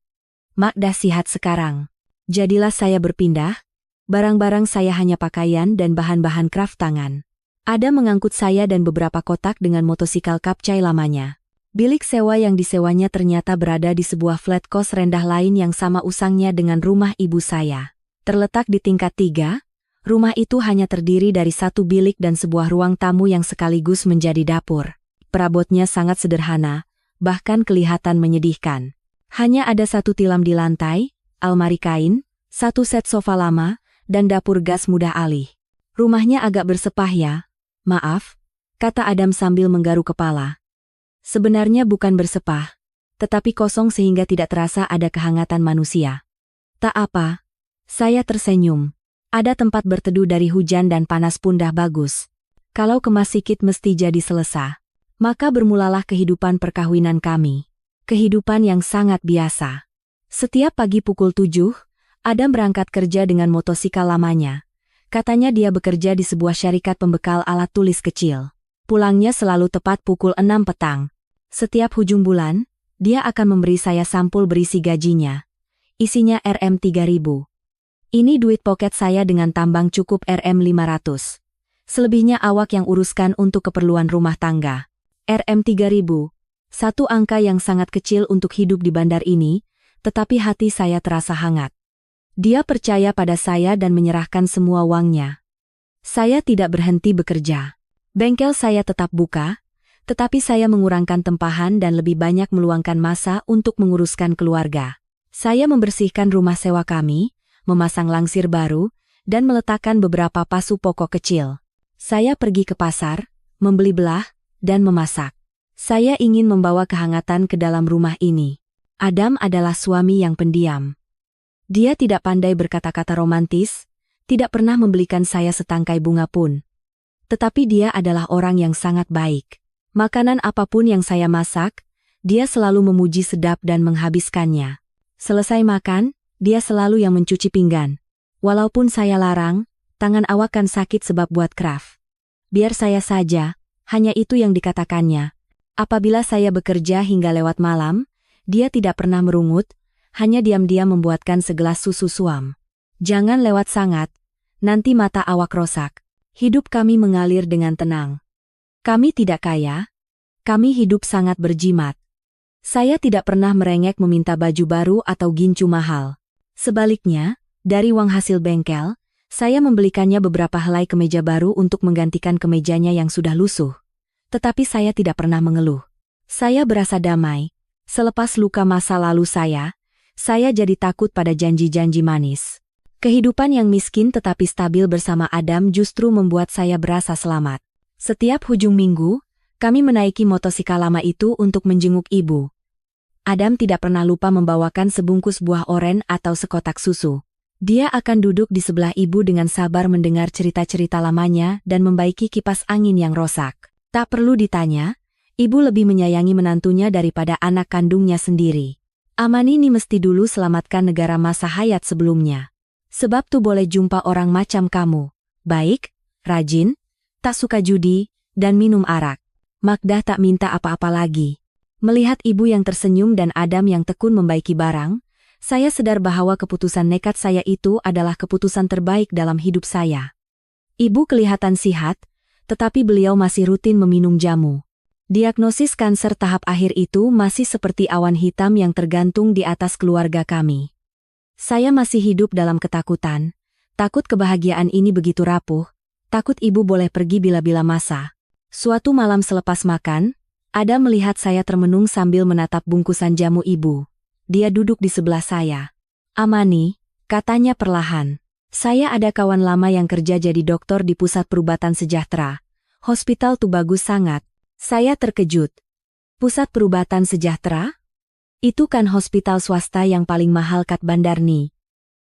S1: Mak dah sihat sekarang. Jadilah saya berpindah, barang-barang saya hanya pakaian dan bahan-bahan craft tangan. Ada mengangkut saya dan beberapa kotak dengan motosikal kapcai lamanya. Bilik sewa yang disewanya ternyata berada di sebuah flat kos rendah lain yang sama usangnya dengan rumah ibu saya. Terletak di tingkat 3, rumah itu hanya terdiri dari satu bilik dan sebuah ruang tamu yang sekaligus menjadi dapur. Perabotnya sangat sederhana, bahkan kelihatan menyedihkan. Hanya ada satu tilam di lantai, almari kain, satu set sofa lama, dan dapur gas mudah alih. Rumahnya agak bersepah ya, maaf, kata Adam sambil menggaruk kepala. Sebenarnya bukan bersepah, tetapi kosong sehingga tidak terasa ada kehangatan manusia. Tak apa, saya tersenyum. Ada tempat berteduh dari hujan dan panas pun dah bagus. Kalau kemas sikit mesti jadi selesa. Maka bermulalah kehidupan perkawinan kami. Kehidupan yang sangat biasa. Setiap pagi pukul 7, Adam berangkat kerja dengan motosikal lamanya. Katanya dia bekerja di sebuah syarikat pembekal alat tulis kecil. Pulangnya selalu tepat pukul 6 petang. Setiap hujung bulan, dia akan memberi saya sampul berisi gajinya. Isinya Rp3.000. Ini duit poket saya dengan tambang cukup Rp500. Selebihnya awak yang uruskan untuk keperluan rumah tangga. Rp3.000. Satu angka yang sangat kecil untuk hidup di bandar ini, tetapi hati saya terasa hangat. Dia percaya pada saya dan menyerahkan semua uangnya. Saya tidak berhenti bekerja. Bengkel saya tetap buka, tetapi saya mengurangkan tempahan dan lebih banyak meluangkan masa untuk menguruskan keluarga. Saya membersihkan rumah sewa kami, memasang langsir baru, dan meletakkan beberapa pasu pokok kecil. Saya pergi ke pasar, membeli belah, dan memasak. Saya ingin membawa kehangatan ke dalam rumah ini. Adam adalah suami yang pendiam. Dia tidak pandai berkata-kata romantis, tidak pernah membelikan saya setangkai bunga pun. Tetapi dia adalah orang yang sangat baik. Makanan apapun yang saya masak, dia selalu memuji sedap dan menghabiskannya. Selesai makan, dia selalu yang mencuci pinggan. Walaupun saya larang, tangan awak kan sakit sebab buat craft. Biar saya saja, hanya itu yang dikatakannya. Apabila saya bekerja hingga lewat malam, dia tidak pernah merungut, hanya diam-diam membuatkan segelas susu suam. Jangan lewat sangat, nanti mata awak rosak. Hidup kami mengalir dengan tenang. Kami tidak kaya, kami hidup sangat berjimat. Saya tidak pernah merengek meminta baju baru atau gincu mahal. Sebaliknya, dari uang hasil bengkel, saya membelikannya beberapa helai kemeja baru untuk menggantikan kemejanya yang sudah lusuh. Tetapi saya tidak pernah mengeluh. Saya berasa damai. Selepas luka masa lalu saya jadi takut pada janji-janji manis. Kehidupan yang miskin tetapi stabil bersama Adam justru membuat saya berasa selamat. Setiap hujung minggu, kami menaiki motosikal lama itu untuk menjenguk ibu. Adam tidak pernah lupa membawakan sebungkus buah oren atau sekotak susu. Dia akan duduk di sebelah ibu dengan sabar mendengar cerita-cerita lamanya dan membaiki kipas angin yang rosak. Tak perlu ditanya, ibu lebih menyayangi menantunya daripada anak kandungnya sendiri. Amani ini mesti dulu selamatkan negara masa hayat sebelumnya. Sebab tuh boleh jumpa orang macam kamu. Baik, rajin, tak suka judi, dan minum arak. Magdah tak minta apa-apa lagi. Melihat ibu yang tersenyum dan Adam yang tekun membaiki barang, saya sadar bahwa keputusan nekat saya itu adalah keputusan terbaik dalam hidup saya. Ibu kelihatan sehat, tetapi beliau masih rutin meminum jamu. Diagnosis kanker tahap akhir itu masih seperti awan hitam yang tergantung di atas keluarga kami. Saya masih hidup dalam ketakutan, takut kebahagiaan ini begitu rapuh, takut ibu boleh pergi bila-bila masa. Suatu malam selepas makan, Adam melihat saya termenung sambil menatap bungkusan jamu ibu. Dia duduk di sebelah saya. Amani, katanya perlahan. Saya ada kawan lama yang kerja jadi dokter di Pusat Perubatan Sejahtera. Hospital tuh bagus sangat. Saya terkejut. Pusat Perubatan Sejahtera? Itu kan hospital swasta yang paling mahal kat Bandar nih.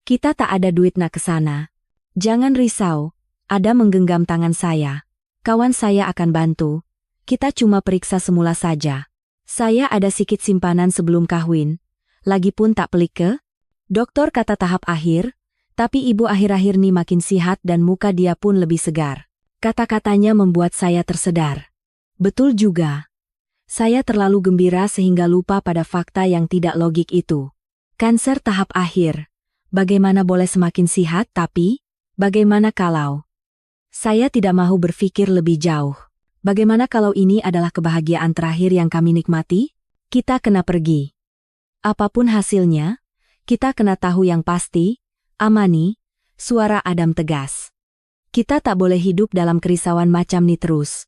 S1: Kita tak ada duit nak ke sana. Jangan risau. Adam menggenggam tangan saya. Kawan saya akan bantu. Kita cuma periksa semula saja. Saya ada sikit simpanan sebelum kawin. Lagipun tak pelik ke? Dokter kata tahap akhir. Tapi ibu akhir-akhir ini makin sihat dan muka dia pun lebih segar. Kata-katanya membuat saya tersedar. Betul juga. Saya terlalu gembira sehingga lupa pada fakta yang tidak logik itu. Kanker tahap akhir. Bagaimana boleh semakin sihat tapi, bagaimana kalau? Saya tidak mau berpikir lebih jauh. Bagaimana kalau ini adalah kebahagiaan terakhir yang kami nikmati? Kita kena pergi. Apapun hasilnya, kita kena tahu yang pasti. Amani, suara Adam tegas. Kita tak boleh hidup dalam kerisauan macam ini terus.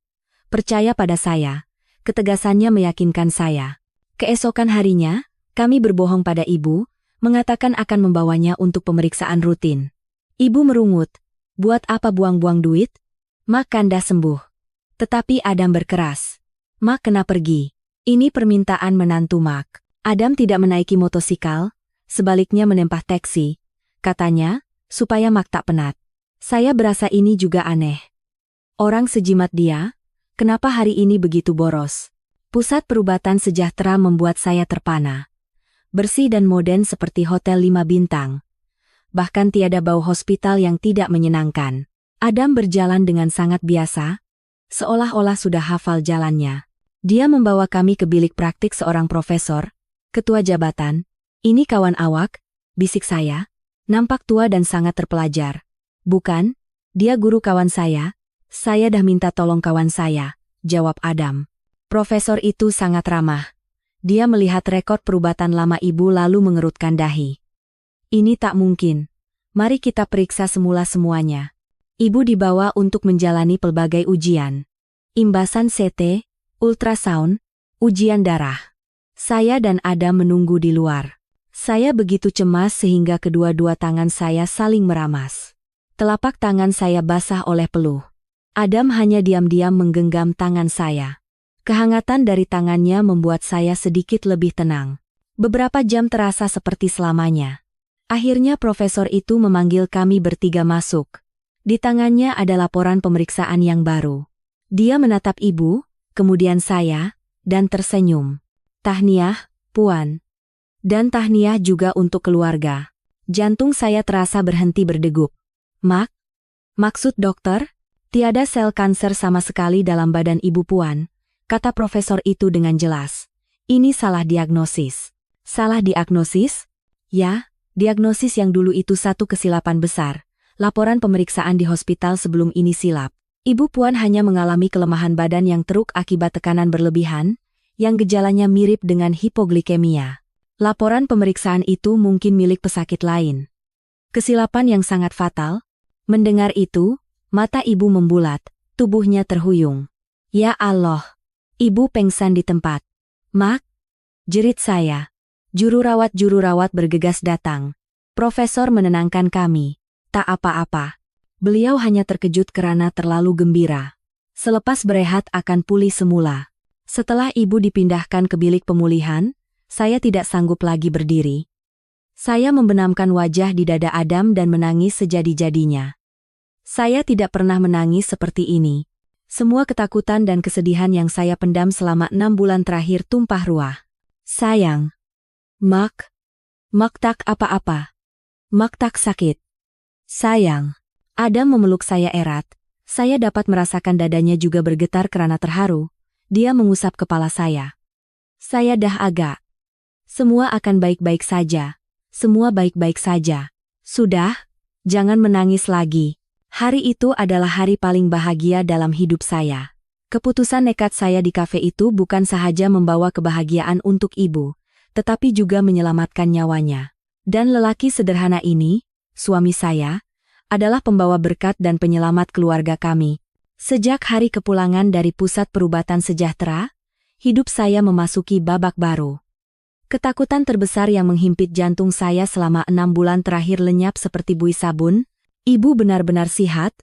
S1: Percaya pada saya. Ketegasannya meyakinkan saya. Keesokan harinya, kami berbohong pada ibu, mengatakan akan membawanya untuk pemeriksaan rutin. Ibu merungut. Buat apa buang-buang duit? Mak Kanda sembuh. Tetapi Adam berkeras. Mak kena pergi. Ini permintaan menantu Mak. Adam tidak menaiki motosikal, sebaliknya menempah taksi. Katanya, supaya Mak tak penat. Saya berasa ini juga aneh. Orang sejimat dia, kenapa hari ini begitu boros? Pusat Perubatan Sejahtera membuat saya terpana. Bersih dan modern seperti hotel 5 bintang. Bahkan tiada bau hospital yang tidak menyenangkan. Adam berjalan dengan sangat biasa, seolah-olah sudah hafal jalannya. Dia membawa kami ke bilik praktik seorang profesor, ketua jabatan. Ini kawan awak, bisik saya. Nampak tua dan sangat terpelajar. Bukan, dia guru kawan saya. Saya dah minta tolong kawan saya, jawab Adam. Profesor itu sangat ramah. Dia melihat rekod perubatan lama ibu lalu mengerutkan dahi. Ini tak mungkin. Mari kita periksa semula semuanya. Ibu dibawa untuk menjalani pelbagai ujian. Imbasan CT, ultrasound, ujian darah. Saya dan Adam menunggu di luar. Saya begitu cemas sehingga kedua-dua tangan saya saling meramas. Telapak tangan saya basah oleh peluh. Adam hanya diam-diam menggenggam tangan saya. Kehangatan dari tangannya membuat saya sedikit lebih tenang. Beberapa jam terasa seperti selamanya. Akhirnya profesor itu memanggil kami bertiga masuk. Di tangannya ada laporan pemeriksaan yang baru. Dia menatap ibu, kemudian saya, dan tersenyum. Tahniah, Puan. Dan tahniah juga untuk keluarga. Jantung saya terasa berhenti berdegup. Mak? Maksud dokter? Tiada sel kanker sama sekali dalam badan ibu Puan, kata profesor itu dengan jelas. Ini salah diagnosis. Salah diagnosis? Ya, diagnosis yang dulu itu satu kesilapan besar. Laporan pemeriksaan di hospital sebelum ini silap. Ibu Puan hanya mengalami kelemahan badan yang teruk akibat tekanan berlebihan, yang gejalanya mirip dengan hipoglikemia. Laporan pemeriksaan itu mungkin milik pesakit lain. Kesilapan yang sangat fatal. Mendengar itu, mata ibu membulat, tubuhnya terhuyung. Ya Allah! Ibu pengsan di tempat. Mak? Jerit saya. Juru rawat bergegas datang. Profesor menenangkan kami. Tak apa-apa. Beliau hanya terkejut karena terlalu gembira. Selepas berehat akan pulih semula. Setelah ibu dipindahkan ke bilik pemulihan, saya tidak sanggup lagi berdiri. Saya membenamkan wajah di dada Adam dan menangis sejadi-jadinya. Saya tidak pernah menangis seperti ini. Semua ketakutan dan kesedihan yang saya pendam selama 6 bulan terakhir tumpah ruah. Sayang. Mak. Mak tak apa-apa. Mak tak sakit. Sayang. Adam memeluk saya erat. Saya dapat merasakan dadanya juga bergetar karena terharu. Dia mengusap kepala saya. Saya dah agak. Semua akan baik-baik saja. Semua baik-baik saja. Sudah, jangan menangis lagi. Hari itu adalah hari paling bahagia dalam hidup saya. Keputusan nekat saya di kafe itu bukan sahaja membawa kebahagiaan untuk ibu, tetapi juga menyelamatkan nyawanya. Dan lelaki sederhana ini, suami saya, adalah pembawa berkat dan penyelamat keluarga kami. Sejak hari kepulangan dari Pusat Perubatan Sejahtera, hidup saya memasuki babak baru. Ketakutan terbesar yang menghimpit jantung saya selama 6 bulan terakhir lenyap seperti buih sabun, Ibu benar-benar sihat,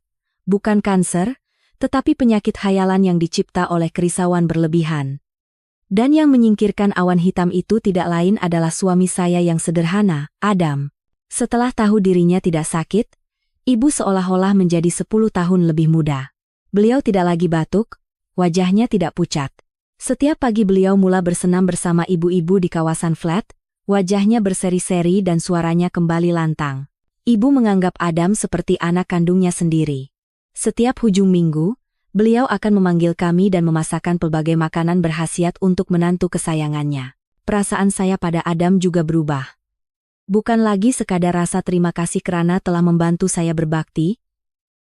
S1: bukan kanker, tetapi penyakit khayalan yang dicipta oleh kerisauan berlebihan. Dan yang menyingkirkan awan hitam itu tidak lain adalah suami saya yang sederhana, Adam. Setelah tahu dirinya tidak sakit, ibu seolah-olah menjadi 10 tahun lebih muda. Beliau tidak lagi batuk, wajahnya tidak pucat. Setiap pagi beliau mula bersenam bersama ibu-ibu di kawasan flat, wajahnya berseri-seri dan suaranya kembali lantang. Ibu menganggap Adam seperti anak kandungnya sendiri. Setiap hujung minggu, beliau akan memanggil kami dan memasakkan pelbagai makanan berkhasiat untuk menantu kesayangannya. Perasaan saya pada Adam juga berubah. Bukan lagi sekadar rasa terima kasih karena telah membantu saya berbakti.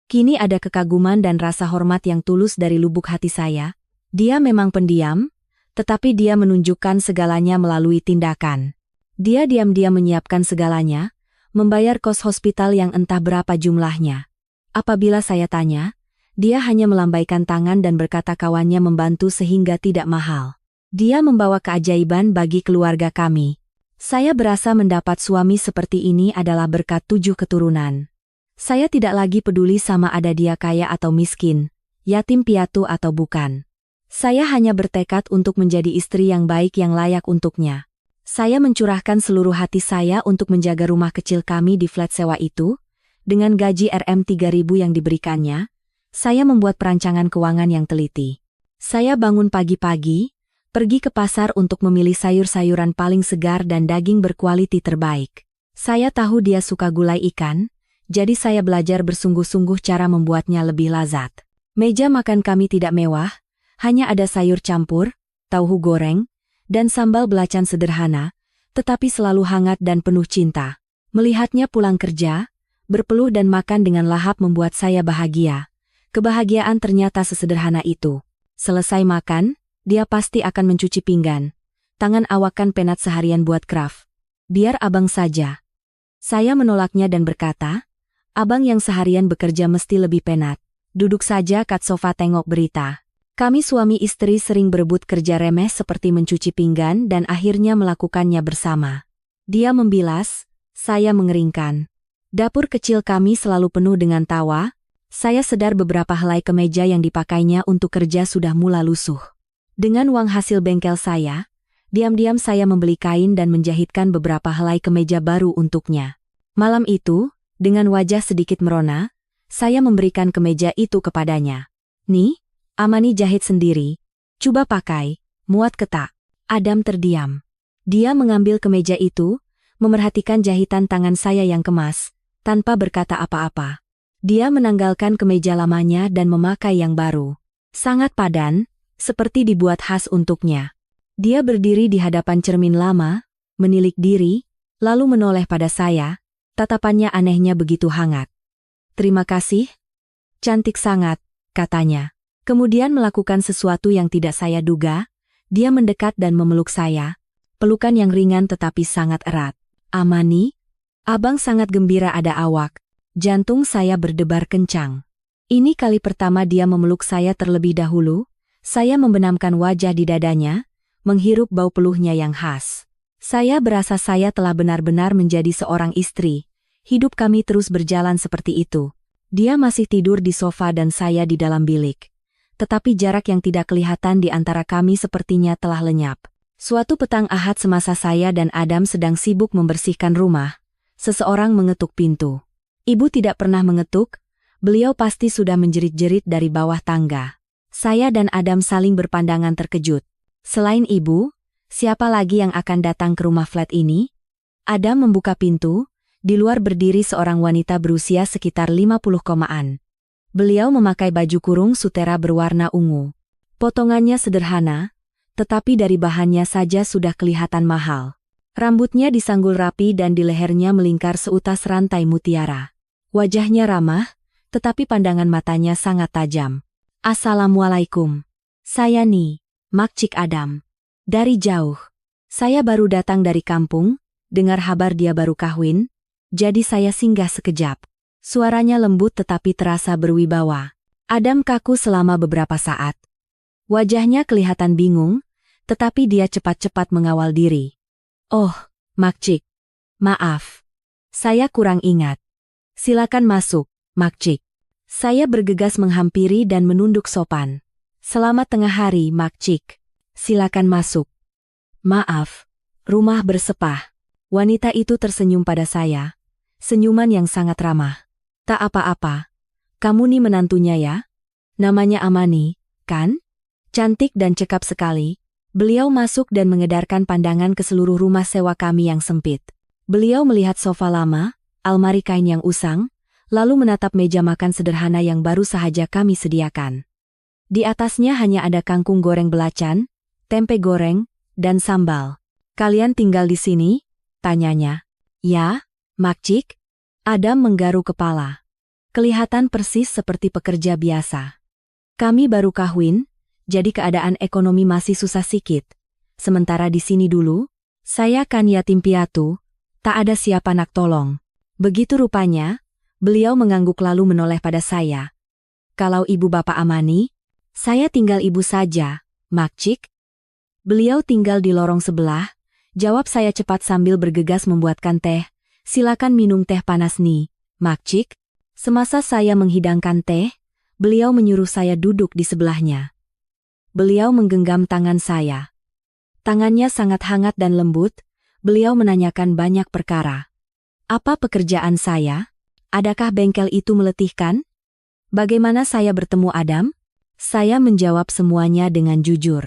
S1: Kini ada kekaguman dan rasa hormat yang tulus dari lubuk hati saya. Dia memang pendiam, tetapi dia menunjukkan segalanya melalui tindakan. Dia diam-diam menyiapkan segalanya, membayar kos hospital yang entah berapa jumlahnya. Apabila saya tanya, dia hanya melambaikan tangan dan berkata kawannya membantu sehingga tidak mahal. Dia membawa keajaiban bagi keluarga kami. Saya berasa mendapat suami seperti ini adalah berkat 7 keturunan. Saya tidak lagi peduli sama ada dia kaya atau miskin, yatim piatu atau bukan. Saya hanya bertekad untuk menjadi istri yang baik yang layak untuknya. Saya mencurahkan seluruh hati saya untuk menjaga rumah kecil kami di flat sewa itu. Dengan gaji Rp3.000 yang diberikannya, saya membuat perancangan keuangan yang teliti. Saya bangun pagi-pagi, pergi ke pasar untuk memilih sayur-sayuran paling segar dan daging berkualiti terbaik. Saya tahu dia suka gulai ikan, jadi saya belajar bersungguh-sungguh cara membuatnya lebih lazat. Meja makan kami tidak mewah, hanya ada sayur campur, tahu goreng, dan sambal belacan sederhana, tetapi selalu hangat dan penuh cinta. Melihatnya pulang kerja, berpeluh dan makan dengan lahap membuat saya bahagia. Kebahagiaan ternyata sesederhana itu. Selesai makan, dia pasti akan mencuci pinggan. Tangan awak kan penat seharian buat craft. Biar abang saja. Saya menolaknya dan berkata, abang yang seharian bekerja mesti lebih penat. Duduk saja kat sofa tengok berita. Kami suami istri sering berebut kerja remeh seperti mencuci pinggan dan akhirnya melakukannya bersama. Dia membilas, saya mengeringkan. Dapur kecil kami selalu penuh dengan tawa. Saya sedar beberapa helai kemeja yang dipakainya untuk kerja sudah mula lusuh. Dengan uang hasil bengkel saya, diam-diam saya membeli kain dan menjahitkan beberapa helai kemeja baru untuknya. Malam itu, dengan wajah sedikit merona, saya memberikan kemeja itu kepadanya. Nih, Amani jahit sendiri. Coba pakai, muat ketak. Adam terdiam. Dia mengambil kemeja itu, memerhatikan jahitan tangan saya yang kemas, tanpa berkata apa-apa. Dia menanggalkan kemeja lamanya dan memakai yang baru. Sangat padan, seperti dibuat khas untuknya. Dia berdiri di hadapan cermin lama, menilik diri, lalu menoleh pada saya, tatapannya anehnya begitu hangat. Terima kasih. Cantik sangat, katanya. Kemudian melakukan sesuatu yang tidak saya duga, dia mendekat dan memeluk saya. Pelukan yang ringan tetapi sangat erat. Amani? Abang sangat gembira ada awak. Jantung saya berdebar kencang. Ini kali pertama dia memeluk saya terlebih dahulu. Saya membenamkan wajah di dadanya, menghirup bau peluhnya yang khas. Saya berasa saya telah benar-benar menjadi seorang istri. Hidup kami terus berjalan seperti itu. Dia masih tidur di sofa dan saya di dalam bilik. Tetapi jarak yang tidak kelihatan di antara kami sepertinya telah lenyap. Suatu petang Ahad semasa saya dan Adam sedang sibuk membersihkan rumah, seseorang mengetuk pintu. Ibu tidak pernah mengetuk, beliau pasti sudah menjerit-jerit dari bawah tangga. Saya dan Adam saling berpandangan terkejut. Selain ibu, siapa lagi yang akan datang ke rumah flat ini? Adam membuka pintu, di luar berdiri seorang wanita berusia sekitar 50-an. Beliau memakai baju kurung sutera berwarna ungu. Potongannya sederhana, tetapi dari bahannya saja sudah kelihatan mahal. Rambutnya disanggul rapi dan di lehernya melingkar seutas rantai mutiara. Wajahnya ramah, tetapi pandangan matanya sangat tajam. Assalamualaikum. Saya Ni, Makcik Adam. Dari jauh. Saya baru datang dari kampung, dengar kabar dia baru kawin, jadi saya singgah sekejap. Suaranya lembut tetapi terasa berwibawa. Adam kaku selama beberapa saat. Wajahnya kelihatan bingung, tetapi dia cepat-cepat mengawal diri. Oh, Makcik. Maaf. Saya kurang ingat. Silakan masuk. Makcik. Saya bergegas menghampiri dan menunduk sopan. Selamat tengah hari, Makcik. Silakan masuk. Maaf, rumah bersepah. Wanita itu tersenyum pada saya. Senyuman yang sangat ramah. Tak apa-apa. Kamu nih menantunya ya? Namanya Amani, kan? Cantik dan cekap sekali. Beliau masuk dan mengedarkan pandangan ke seluruh rumah sewa kami yang sempit. Beliau melihat sofa lama, almari kain yang usang, lalu menatap meja makan sederhana yang baru saja kami sediakan. Di atasnya hanya ada kangkung goreng belacan, tempe goreng, dan sambal. Kalian tinggal di sini? Tanyanya. Ya, Makcik. Adam menggaruk kepala. Kelihatan persis seperti pekerja biasa. Kami baru kawin, jadi keadaan ekonomi masih susah sikit. Sementara di sini dulu, saya kan yatim piatu, tak ada siapa nak tolong. Begitu rupanya, beliau mengangguk lalu menoleh pada saya. Kalau ibu bapak Amani, saya tinggal ibu saja, Makcik. Beliau tinggal di lorong sebelah, jawab saya cepat sambil bergegas membuatkan teh. Silakan minum teh panas nih, Makcik. Semasa saya menghidangkan teh, beliau menyuruh saya duduk di sebelahnya. Beliau menggenggam tangan saya. Tangannya sangat hangat dan lembut, beliau menanyakan banyak perkara. Apa pekerjaan saya? Adakah bengkel itu meletihkan? Bagaimana saya bertemu Adam? Saya menjawab semuanya dengan jujur.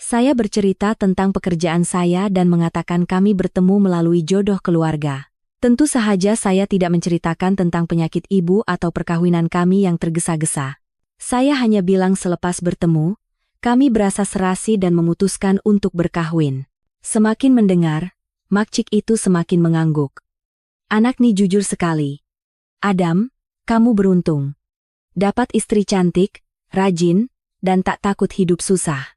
S1: Saya bercerita tentang pekerjaan saya dan mengatakan kami bertemu melalui jodoh keluarga. Tentu saja saya tidak menceritakan tentang penyakit ibu atau perkawinan kami yang tergesa-gesa. Saya hanya bilang selepas bertemu, kami berasa serasi dan memutuskan untuk berkahwin. Semakin mendengar, Makcik itu semakin mengangguk. Anak nih jujur sekali. Adam, kamu beruntung. Dapat istri cantik, rajin, dan tak takut hidup susah.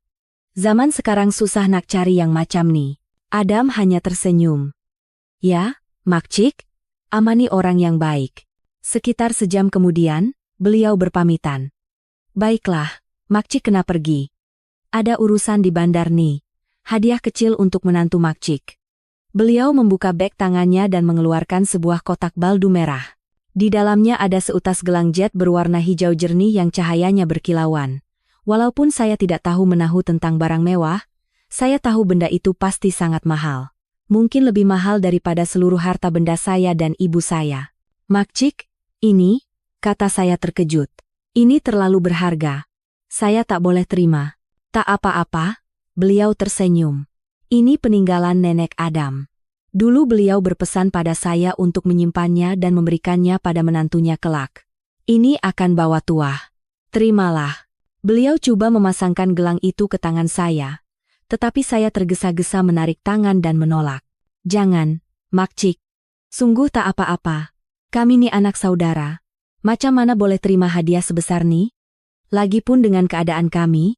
S1: Zaman sekarang susah nak cari yang macam nih. Adam hanya tersenyum. Ya, Makcik, Amani orang yang baik. Sekitar sejam kemudian, beliau berpamitan. Baiklah, Makcik kena pergi. Ada urusan di bandar nih. Hadiah kecil untuk menantu Makcik. Beliau membuka beg tangannya dan mengeluarkan sebuah kotak baldu merah. Di dalamnya ada seutas gelang jet berwarna hijau jernih yang cahayanya berkilauan. Walaupun saya tidak tahu menahu tentang barang mewah, saya tahu benda itu pasti sangat mahal. Mungkin lebih mahal daripada seluruh harta benda saya dan ibu saya. Makcik, ini, kata saya terkejut. Ini terlalu berharga. Saya tak boleh terima. Tak apa-apa, beliau tersenyum. Ini peninggalan nenek Adam. Dulu beliau berpesan pada saya untuk menyimpannya dan memberikannya pada menantunya kelak. Ini akan bawa tuah. Terimalah. Beliau coba memasangkan gelang itu ke tangan saya, tetapi saya tergesa-gesa menarik tangan dan menolak. Jangan, Makcik. Sungguh tak apa-apa. Kami nih anak saudara. Macam mana boleh terima hadiah sebesar nih? Lagipun dengan keadaan kami,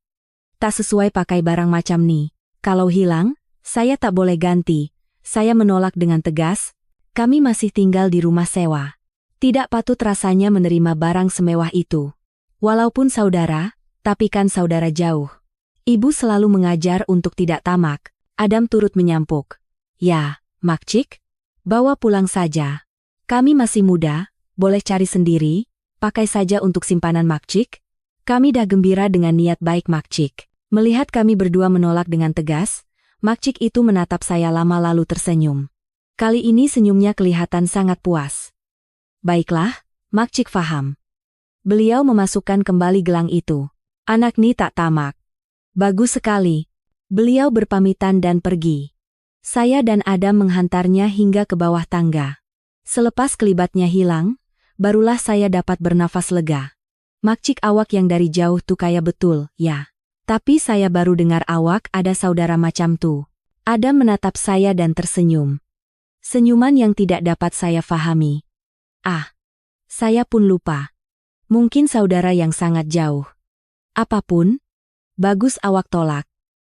S1: tak sesuai pakai barang macam nih. Kalau hilang, saya tak boleh ganti. Saya menolak dengan tegas, kami masih tinggal di rumah sewa. Tidak patut rasanya menerima barang semewah itu. Walaupun saudara, tapi kan saudara jauh. Ibu selalu mengajar untuk tidak tamak. Adam turut menyampuk. Ya, Makcik, bawa pulang saja. Kami masih muda, boleh cari sendiri, pakai saja untuk simpanan Makcik. Kami dah gembira dengan niat baik Makcik. Melihat kami berdua menolak dengan tegas, Makcik itu menatap saya lama lalu tersenyum. Kali ini senyumnya kelihatan sangat puas. Baiklah, Makcik faham. Beliau memasukkan kembali gelang itu. Anak ni tak tamak. Bagus sekali. Beliau berpamitan dan pergi. Saya dan Adam menghantarnya hingga ke bawah tangga. Selepas kelibatnya hilang, barulah saya dapat bernafas lega. Makcik awak yang dari jauh tuh kaya betul, ya. Tapi saya baru dengar awak ada saudara macam tuh. Adam menatap saya dan tersenyum. Senyuman yang tidak dapat saya fahami. Ah, saya pun lupa. Mungkin saudara yang sangat jauh. Apapun, bagus awak tolak.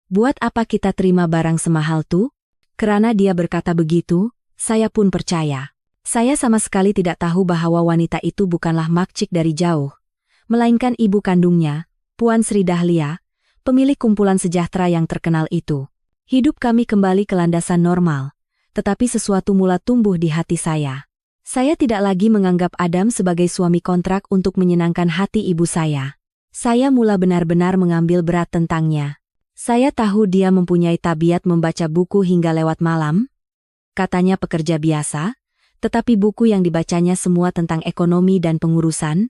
S1: Buat apa kita terima barang semahal tuh? Karena dia berkata begitu, saya pun percaya. Saya sama sekali tidak tahu bahwa wanita itu bukanlah Makcik dari jauh, melainkan ibu kandungnya, Puan Sri Dahlia, pemilik kumpulan sejahtera yang terkenal itu. Hidup kami kembali ke landasan normal, tetapi sesuatu mula tumbuh di hati saya. Saya tidak lagi menganggap Adam sebagai suami kontrak untuk menyenangkan hati ibu saya. Saya mula benar-benar mengambil berat tentangnya. Saya tahu dia mempunyai tabiat membaca buku hingga lewat malam. Katanya pekerja biasa, tetapi buku yang dibacanya semua tentang ekonomi dan pengurusan.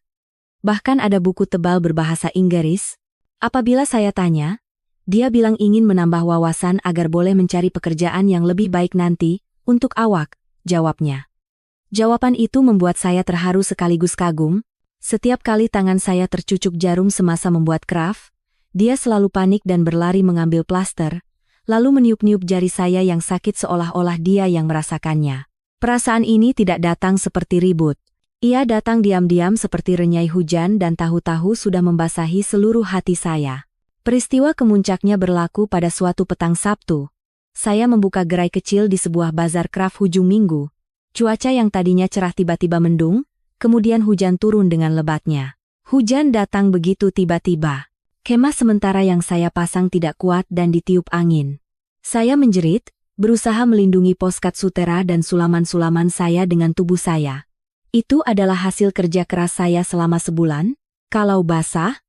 S1: Bahkan ada buku tebal berbahasa Inggris. Apabila saya tanya, dia bilang ingin menambah wawasan agar boleh mencari pekerjaan yang lebih baik nanti, untuk awak, jawabnya. Jawaban itu membuat saya terharu sekaligus kagum. Setiap kali tangan saya tercucuk jarum semasa membuat kraft, dia selalu panik dan berlari mengambil plaster, lalu meniup-niup jari saya yang sakit seolah-olah dia yang merasakannya. Perasaan ini tidak datang seperti ribut. Ia datang diam-diam seperti renyai hujan dan tahu-tahu sudah membasahi seluruh hati saya. Peristiwa kemuncaknya berlaku pada suatu petang Sabtu. Saya membuka gerai kecil di sebuah bazar kraft hujung minggu. Cuaca yang tadinya cerah tiba-tiba mendung, kemudian hujan turun dengan lebatnya. Hujan datang begitu tiba-tiba. Kemah sementara yang saya pasang tidak kuat dan ditiup angin. Saya menjerit, berusaha melindungi poskat sutera dan sulaman-sulaman saya dengan tubuh saya. Itu adalah hasil kerja keras saya selama sebulan. Kalau basah,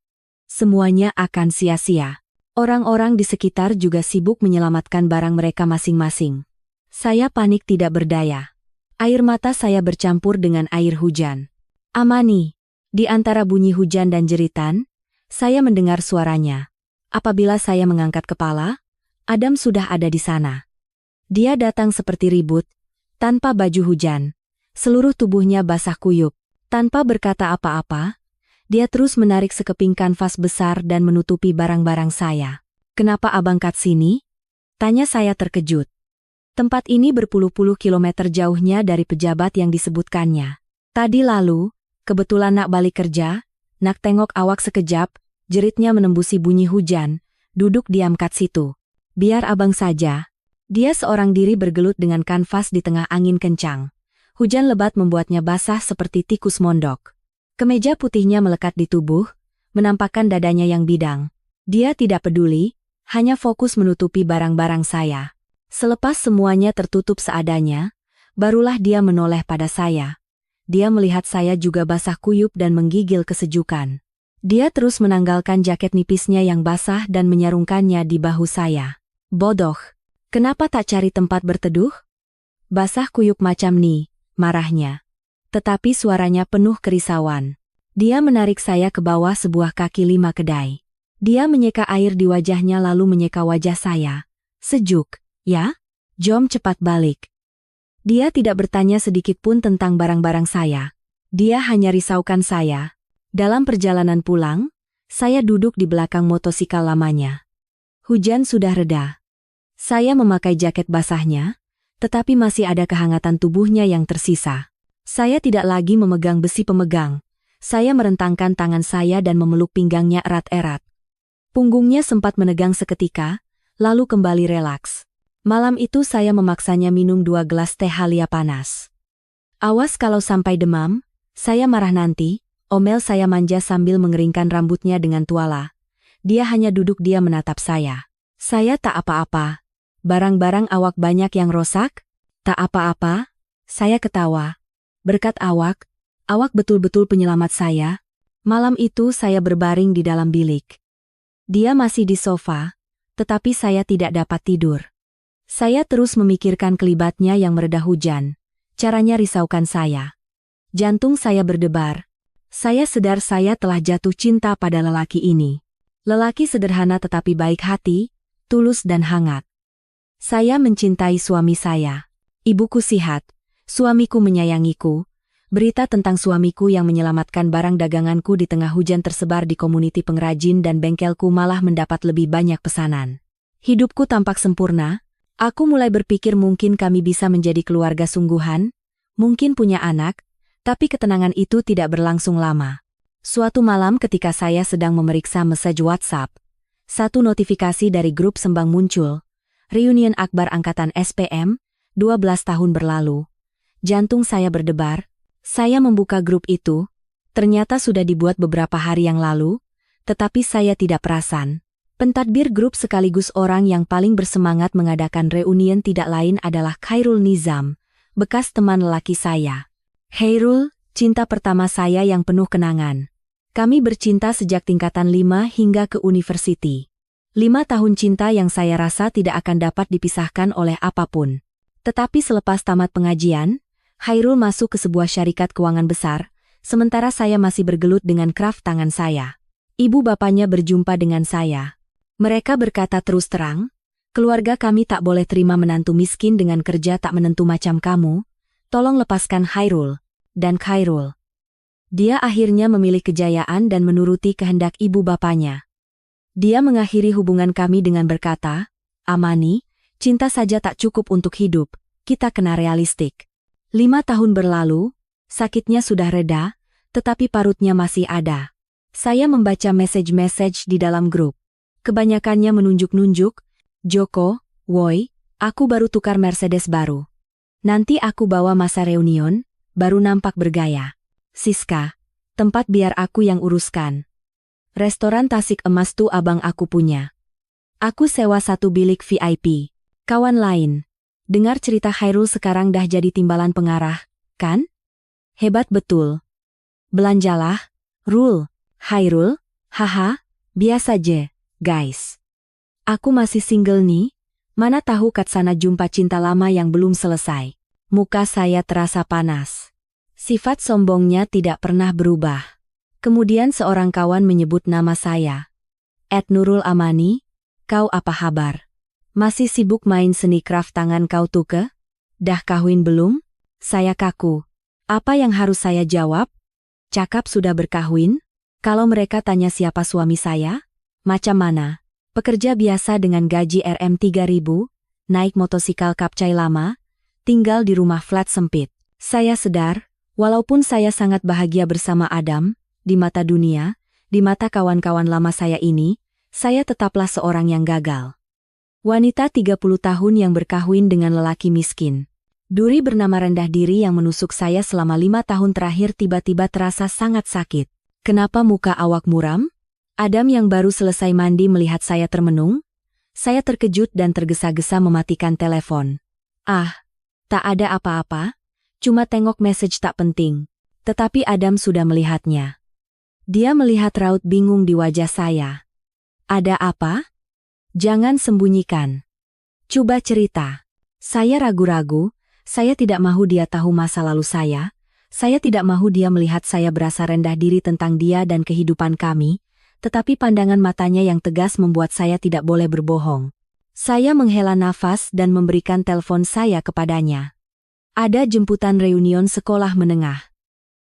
S1: semuanya akan sia-sia. Orang-orang di sekitar juga sibuk menyelamatkan barang mereka masing-masing. Saya panik tidak berdaya. Air mata saya bercampur dengan air hujan. Amani. Di antara bunyi hujan dan jeritan, saya mendengar suaranya. Apabila saya mengangkat kepala, Adam sudah ada di sana. Dia datang seperti ribut, tanpa baju hujan. Seluruh tubuhnya basah kuyup. Tanpa berkata apa-apa, dia terus menarik sekeping kanvas besar dan menutupi barang-barang saya. "Kenapa abang kat sini?" tanya saya terkejut. Tempat ini berpuluh-puluh kilometer jauhnya dari pejabat yang disebutkannya. Tadi lalu, kebetulan nak balik kerja, nak tengok awak sekejap, jeritnya menembusi bunyi hujan, duduk diam kat situ. "Biar abang saja." Dia seorang diri bergelut dengan kanvas di tengah angin kencang. Hujan lebat membuatnya basah seperti tikus mondok. Kemeja putihnya melekat di tubuh, menampakkan dadanya yang bidang. Dia tidak peduli, hanya fokus menutupi barang-barang saya. Selepas semuanya tertutup seadanya, barulah dia menoleh pada saya. Dia melihat saya juga basah kuyup dan menggigil kesejukan. Dia terus menanggalkan jaket nipisnya yang basah dan menyarungkannya di bahu saya. "Bodoh, kenapa tak cari tempat berteduh? Basah kuyup macam ni," marahnya. Tetapi suaranya penuh kerisauan. Dia menarik saya ke bawah sebuah kaki lima kedai. Dia menyeka air di wajahnya lalu menyeka wajah saya. "Sejuk, ya? Jom cepat balik." Dia tidak bertanya sedikit pun tentang barang-barang saya. Dia hanya risaukan saya. Dalam perjalanan pulang, saya duduk di belakang motosikal lamanya. Hujan sudah reda. Saya memakai jaket basahnya, tetapi masih ada kehangatan tubuhnya yang tersisa. Saya tidak lagi memegang besi pemegang. Saya merentangkan tangan saya dan memeluk pinggangnya erat-erat. Punggungnya sempat menegang seketika, lalu kembali relaks. Malam itu saya memaksanya minum 2 gelas teh halia panas. "Awas kalau sampai demam, saya marah nanti," omel saya manja sambil mengeringkan rambutnya dengan tuala. Dia hanya duduk dia menatap saya. "Saya tak apa-apa. Barang-barang awak banyak yang rosak?" "Tak apa-apa," saya ketawa. "Berkat awak betul-betul penyelamat saya." Malam itu saya berbaring di dalam bilik. Dia masih di sofa, tetapi saya tidak dapat tidur. Saya terus memikirkan kelibatnya yang mereda hujan. Caranya risaukan saya. Jantung saya berdebar. Saya sadar saya telah jatuh cinta pada lelaki ini. Lelaki sederhana tetapi baik hati, tulus dan hangat. Saya mencintai suami saya. Ibuku sihat. Suamiku menyayangiku. Berita tentang suamiku yang menyelamatkan barang daganganku di tengah hujan tersebar di komuniti pengrajin dan bengkelku malah mendapat lebih banyak pesanan. Hidupku tampak sempurna. Aku mulai berpikir mungkin kami bisa menjadi keluarga sungguhan, mungkin punya anak, tapi ketenangan itu tidak berlangsung lama. Suatu malam ketika saya sedang memeriksa mesej WhatsApp, satu notifikasi dari grup Sembang muncul. Reunion Akbar Angkatan SPM, 12 tahun berlalu. Jantung saya berdebar. Saya membuka grup itu, ternyata sudah dibuat beberapa hari yang lalu, tetapi saya tidak perasan. Pentadbir grup sekaligus orang yang paling bersemangat mengadakan reunian tidak lain adalah Khairul Nizam, bekas teman lelaki saya. Hairul, cinta pertama saya yang penuh kenangan. Kami bercinta sejak tingkatan 5 hingga ke university. 5 tahun cinta yang saya rasa tidak akan dapat dipisahkan oleh apapun. Tetapi selepas tamat pengajian, Hairul masuk ke sebuah syarikat keuangan besar, sementara saya masih bergelut dengan kraft tangan saya. Ibu bapaknya berjumpa dengan saya. Mereka berkata terus terang, keluarga kami tak boleh terima menantu miskin dengan kerja tak menentu macam kamu. Tolong lepaskan Hairul. Dan Khairul. Dia akhirnya memilih kejayaan dan menuruti kehendak ibu bapaknya. Dia mengakhiri hubungan kami dengan berkata, Amani, cinta saja tak cukup untuk hidup, kita kena realistik. 5 tahun berlalu, sakitnya sudah reda, tetapi parutnya masih ada. Saya membaca message-message di dalam grup. Kebanyakannya menunjuk-nunjuk, Joko, woi, aku baru tukar Mercedes baru. Nanti aku bawa masa reunion, baru nampak bergaya. Siska, tempat biar aku yang uruskan. Restoran Tasik Emas tuh abang aku punya. Aku sewa 1 bilik VIP. Kawan lain. Dengar cerita Hairul sekarang dah jadi timbalan pengarah, kan? Hebat betul. Belanjalah, Rul, Hairul, haha, biasa je, guys. Aku masih single nih, mana tahu Katsana jumpa cinta lama yang belum selesai. Muka saya terasa panas. Sifat sombongnya tidak pernah berubah. Kemudian seorang kawan menyebut nama saya. Nurul Amani, kau apa kabar? Masih sibuk main seni kraft tangan kau tuh ke? Dah kawin belum? Saya kaku. Apa yang harus saya jawab? Cakap sudah berkahwin? Kalau mereka tanya siapa suami saya? Macam mana? Pekerja biasa dengan gaji Rp 3.000, naik motosikal kapcai lama, tinggal di rumah flat sempit. Saya sedar, walaupun saya sangat bahagia bersama Adam, di mata dunia, di mata kawan-kawan lama saya ini, saya tetaplah seorang yang gagal. Wanita 30 tahun yang berkahwin dengan lelaki miskin. Duri bernama rendah diri yang menusuk saya selama 5 tahun terakhir tiba-tiba terasa sangat sakit. Kenapa muka awak muram? Adam yang baru selesai mandi melihat saya termenung. Saya terkejut dan tergesa-gesa mematikan telepon. Tak ada apa-apa, cuma tengok message tak penting. Tetapi Adam sudah melihatnya. Dia melihat raut bingung di wajah saya. Ada apa? Jangan sembunyikan. Coba cerita. Saya ragu-ragu, saya tidak mahu dia tahu masa lalu saya tidak mahu dia melihat saya berasa rendah diri tentang dia dan kehidupan kami, tetapi pandangan matanya yang tegas membuat saya tidak boleh berbohong. Saya menghela nafas dan memberikan telepon saya kepadanya. Ada jemputan reunion sekolah menengah.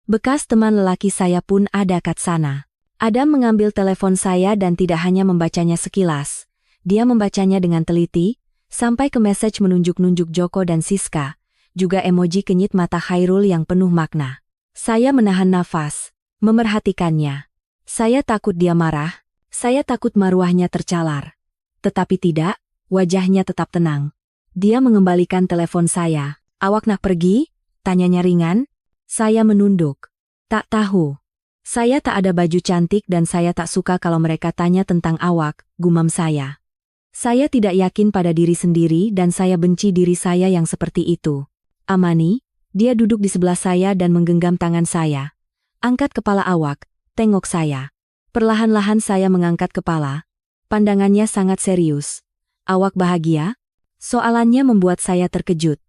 S1: Bekas teman lelaki saya pun ada kat sana. Adam mengambil telepon saya dan tidak hanya membacanya sekilas. Dia membacanya dengan teliti, sampai ke message menunjuk-nunjuk Joko dan Siska, juga emoji kenyit mata Hairul yang penuh makna. Saya menahan nafas, memerhatikannya. Saya takut dia marah, saya takut maruahnya tercalar. Tetapi tidak. Wajahnya tetap tenang. Dia mengembalikan telepon saya. Awak nak pergi? Tanyanya ringan. Saya menunduk. Tak tahu. Saya tak ada baju cantik dan saya tak suka kalau mereka tanya tentang awak, gumam saya. Saya tidak yakin pada diri sendiri dan saya benci diri saya yang seperti itu. Amani, dia duduk di sebelah saya dan menggenggam tangan saya. Angkat kepala awak, tengok saya. Perlahan-lahan saya mengangkat kepala. Pandangannya sangat serius. Awak bahagia? Soalannya membuat saya terkejut.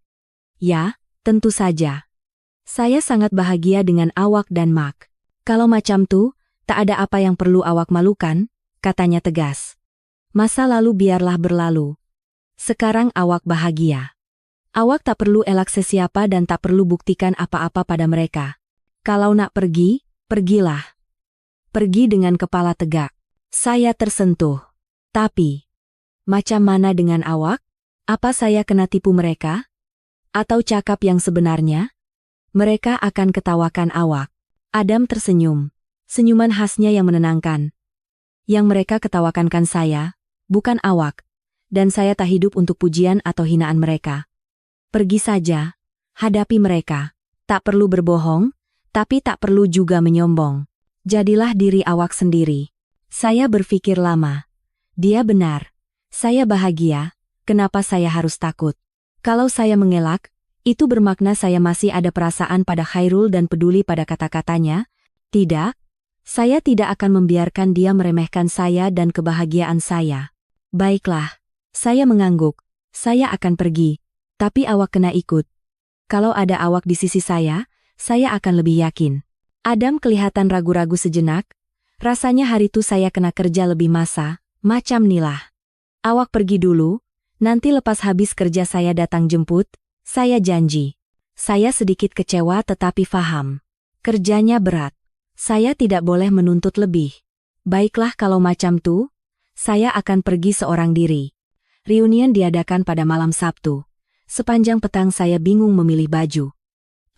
S1: Ya, tentu saja. Saya sangat bahagia dengan awak dan Mak. Kalau macam tuh, tak ada apa yang perlu awak malukan, katanya tegas. Masa lalu biarlah berlalu. Sekarang awak bahagia. Awak tak perlu elak sesiapa dan tak perlu buktikan apa-apa pada mereka. Kalau nak pergi, pergilah. Pergi dengan kepala tegak. Saya tersentuh. Tapi, macam mana dengan awak? Apa saya kena tipu mereka? Atau cakap yang sebenarnya? Mereka akan ketawakan awak. Adam tersenyum. Senyuman khasnya yang menenangkan. Yang mereka ketawakankan saya, bukan awak. Dan saya tak hidup untuk pujian atau hinaan mereka. Pergi saja. Hadapi mereka. Tak perlu berbohong, tapi tak perlu juga menyombong. Jadilah diri awak sendiri. Saya berpikir lama. Dia benar. Saya bahagia, kenapa saya harus takut? Kalau saya mengelak, Itu bermakna saya masih ada perasaan pada Khairul dan peduli pada kata-katanya? Tidak. Saya tidak akan membiarkan dia meremehkan saya dan kebahagiaan saya. Baiklah. Saya mengangguk. Saya akan pergi. Tapi awak kena ikut. Kalau ada awak di sisi saya akan lebih yakin. Adam kelihatan ragu-ragu sejenak. Rasanya hari itu saya kena kerja lebih masa, macam nilah. Awak pergi dulu, nanti lepas habis kerja saya datang jemput, saya janji. Saya sedikit kecewa tetapi faham. Kerjanya berat. Saya tidak boleh menuntut lebih. Baiklah kalau macam tu, saya akan pergi seorang diri. Reunian diadakan pada malam Sabtu. Sepanjang petang saya bingung memilih baju.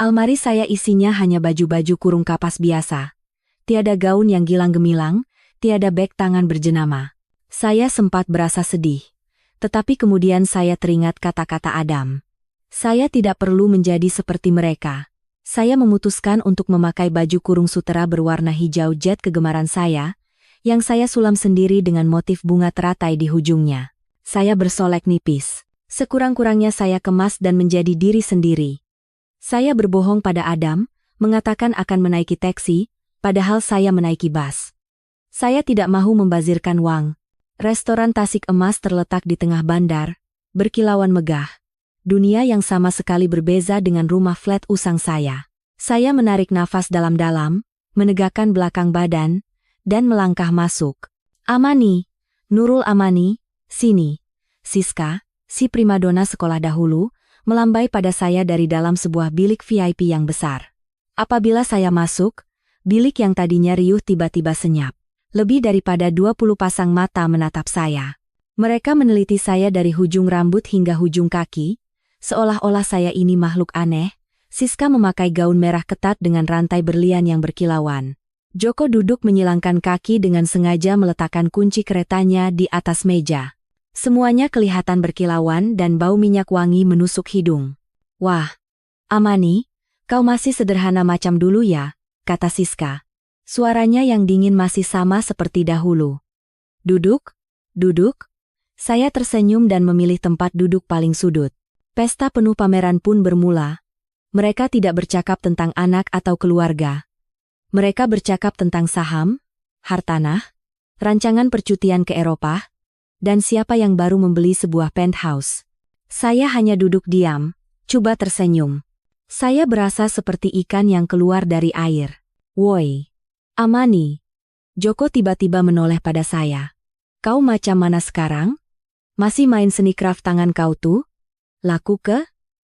S1: Almari saya isinya hanya baju-baju kurung kapas biasa. Tiada gaun yang gilang gemilang, tiada beg tangan berjenama. Saya sempat berasa sedih. Tetapi kemudian saya teringat kata-kata Adam. Saya tidak perlu menjadi seperti mereka. Saya memutuskan untuk memakai baju kurung sutera berwarna hijau jet kegemaran saya, yang saya sulam sendiri dengan motif bunga teratai di ujungnya. Saya bersolek nipis. Sekurang-kurangnya saya kemas dan menjadi diri sendiri. Saya berbohong pada Adam, mengatakan akan menaiki taksi, padahal saya menaiki bus. Saya tidak mahu membazirkan wang. Restoran Tasik Emas terletak di tengah bandar, berkilauan megah. Dunia yang sama sekali berbeza dengan rumah flat usang saya. Saya menarik nafas dalam-dalam, menegakkan belakang badan, dan melangkah masuk. Amani, Nurul Amani, sini. Siska, si primadona sekolah dahulu, melambai pada saya dari dalam sebuah bilik VIP yang besar. Apabila saya masuk, bilik yang tadinya riuh tiba-tiba senyap. Lebih daripada 20 pasang mata menatap saya. Mereka meneliti saya dari ujung rambut hingga ujung kaki, seolah-olah saya ini makhluk aneh. Siska memakai gaun merah ketat dengan rantai berlian yang berkilauan. Joko duduk menyilangkan kaki dengan sengaja meletakkan kunci keretanya di atas meja. Semuanya kelihatan berkilauan dan bau minyak wangi menusuk hidung. Wah, Amani, kau masih sederhana macam dulu ya, kata Siska. Suaranya yang dingin masih sama seperti dahulu. Duduk, duduk. Saya tersenyum dan memilih tempat duduk paling sudut. Pesta penuh pameran pun bermula. Mereka tidak bercakap tentang anak atau keluarga. Mereka bercakap tentang saham, hartanah, rancangan percutian ke Eropa, dan siapa yang baru membeli sebuah penthouse. Saya hanya duduk diam, coba tersenyum. Saya berasa seperti ikan yang keluar dari air. Woi, Amani. Joko tiba-tiba menoleh pada saya. Kau macam mana sekarang? Masih main seni craft tangan kau tuh? Laku ke?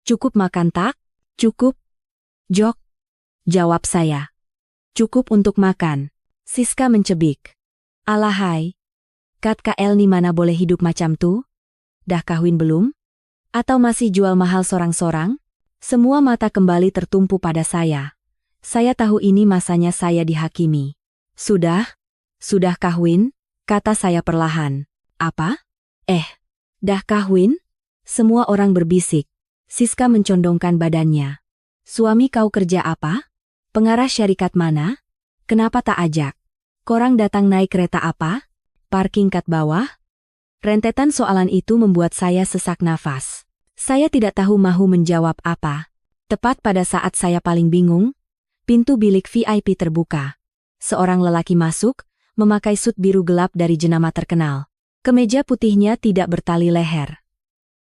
S1: Cukup makan tak? Cukup. Jok. Jawab saya. Cukup untuk makan. Siska mencebik. Alahai. Kat KL ni mana boleh hidup macam tu? Dah kawin belum? Atau masih jual mahal sorang-sorang? Semua mata kembali tertumpu pada saya. Saya tahu ini masanya saya dihakimi. Sudah kawin? Kata saya perlahan. Apa? Dah kawin? Semua orang berbisik. Siska mencondongkan badannya. Suami kau kerja apa? Pengarah syarikat mana? Kenapa tak ajak? Korang datang naik kereta apa? Parking kat bawah? Rentetan soalan itu membuat saya sesak nafas. Saya tidak tahu mahu menjawab apa. Tepat pada saat saya paling bingung, pintu bilik VIP terbuka. Seorang lelaki masuk, memakai sut biru gelap dari jenama terkenal. Kemeja putihnya tidak bertali leher.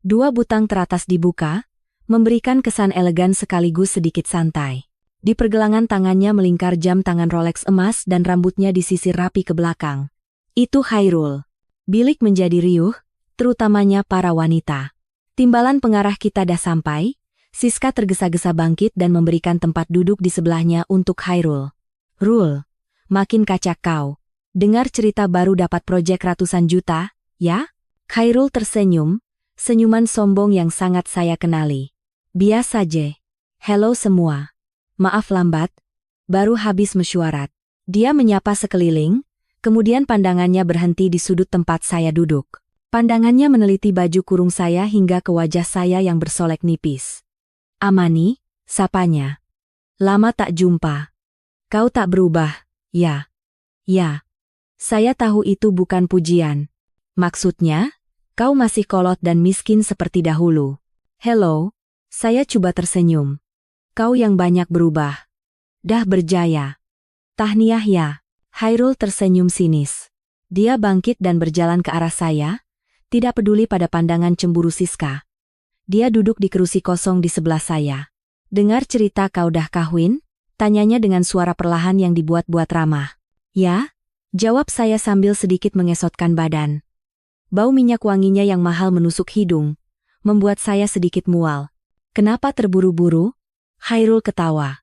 S1: 2 butang teratas dibuka, memberikan kesan elegan sekaligus sedikit santai. Di pergelangan tangannya melingkar jam tangan Rolex emas dan rambutnya disisir rapi ke belakang. Itu Khairul. Bilik menjadi riuh, terutamanya para wanita. Timbalan pengarah kita dah sampai. Siska tergesa-gesa bangkit dan memberikan tempat duduk di sebelahnya untuk Khairul. Rul, makin kacak kau. Dengar cerita baru dapat proyek ratusan juta, ya? Khairul tersenyum, senyuman sombong yang sangat saya kenali. Biasa je. Hello semua. Maaf lambat, baru habis mesyuarat. Dia menyapa sekeliling, kemudian pandangannya berhenti di sudut tempat saya duduk. Pandangannya meneliti baju kurung saya hingga ke wajah saya yang bersolek nipis. Amani, sapanya. Lama tak jumpa. Kau tak berubah, ya? Ya. Saya tahu itu bukan pujian. Maksudnya, kau masih kolot dan miskin seperti dahulu. Hello, Saya coba tersenyum. Kau yang banyak berubah. Dah berjaya. Tahniah ya. Hairul tersenyum sinis. Dia bangkit dan berjalan ke arah saya, tidak peduli pada pandangan cemburu Siska. Dia duduk di kerusi kosong di sebelah saya. Dengar cerita kau dah kawin? Tanyanya dengan suara perlahan yang dibuat-buat ramah. Ya, jawab saya sambil sedikit mengesotkan badan. Bau minyak wanginya yang mahal menusuk hidung, membuat saya sedikit mual. Kenapa terburu-buru? Hairul ketawa.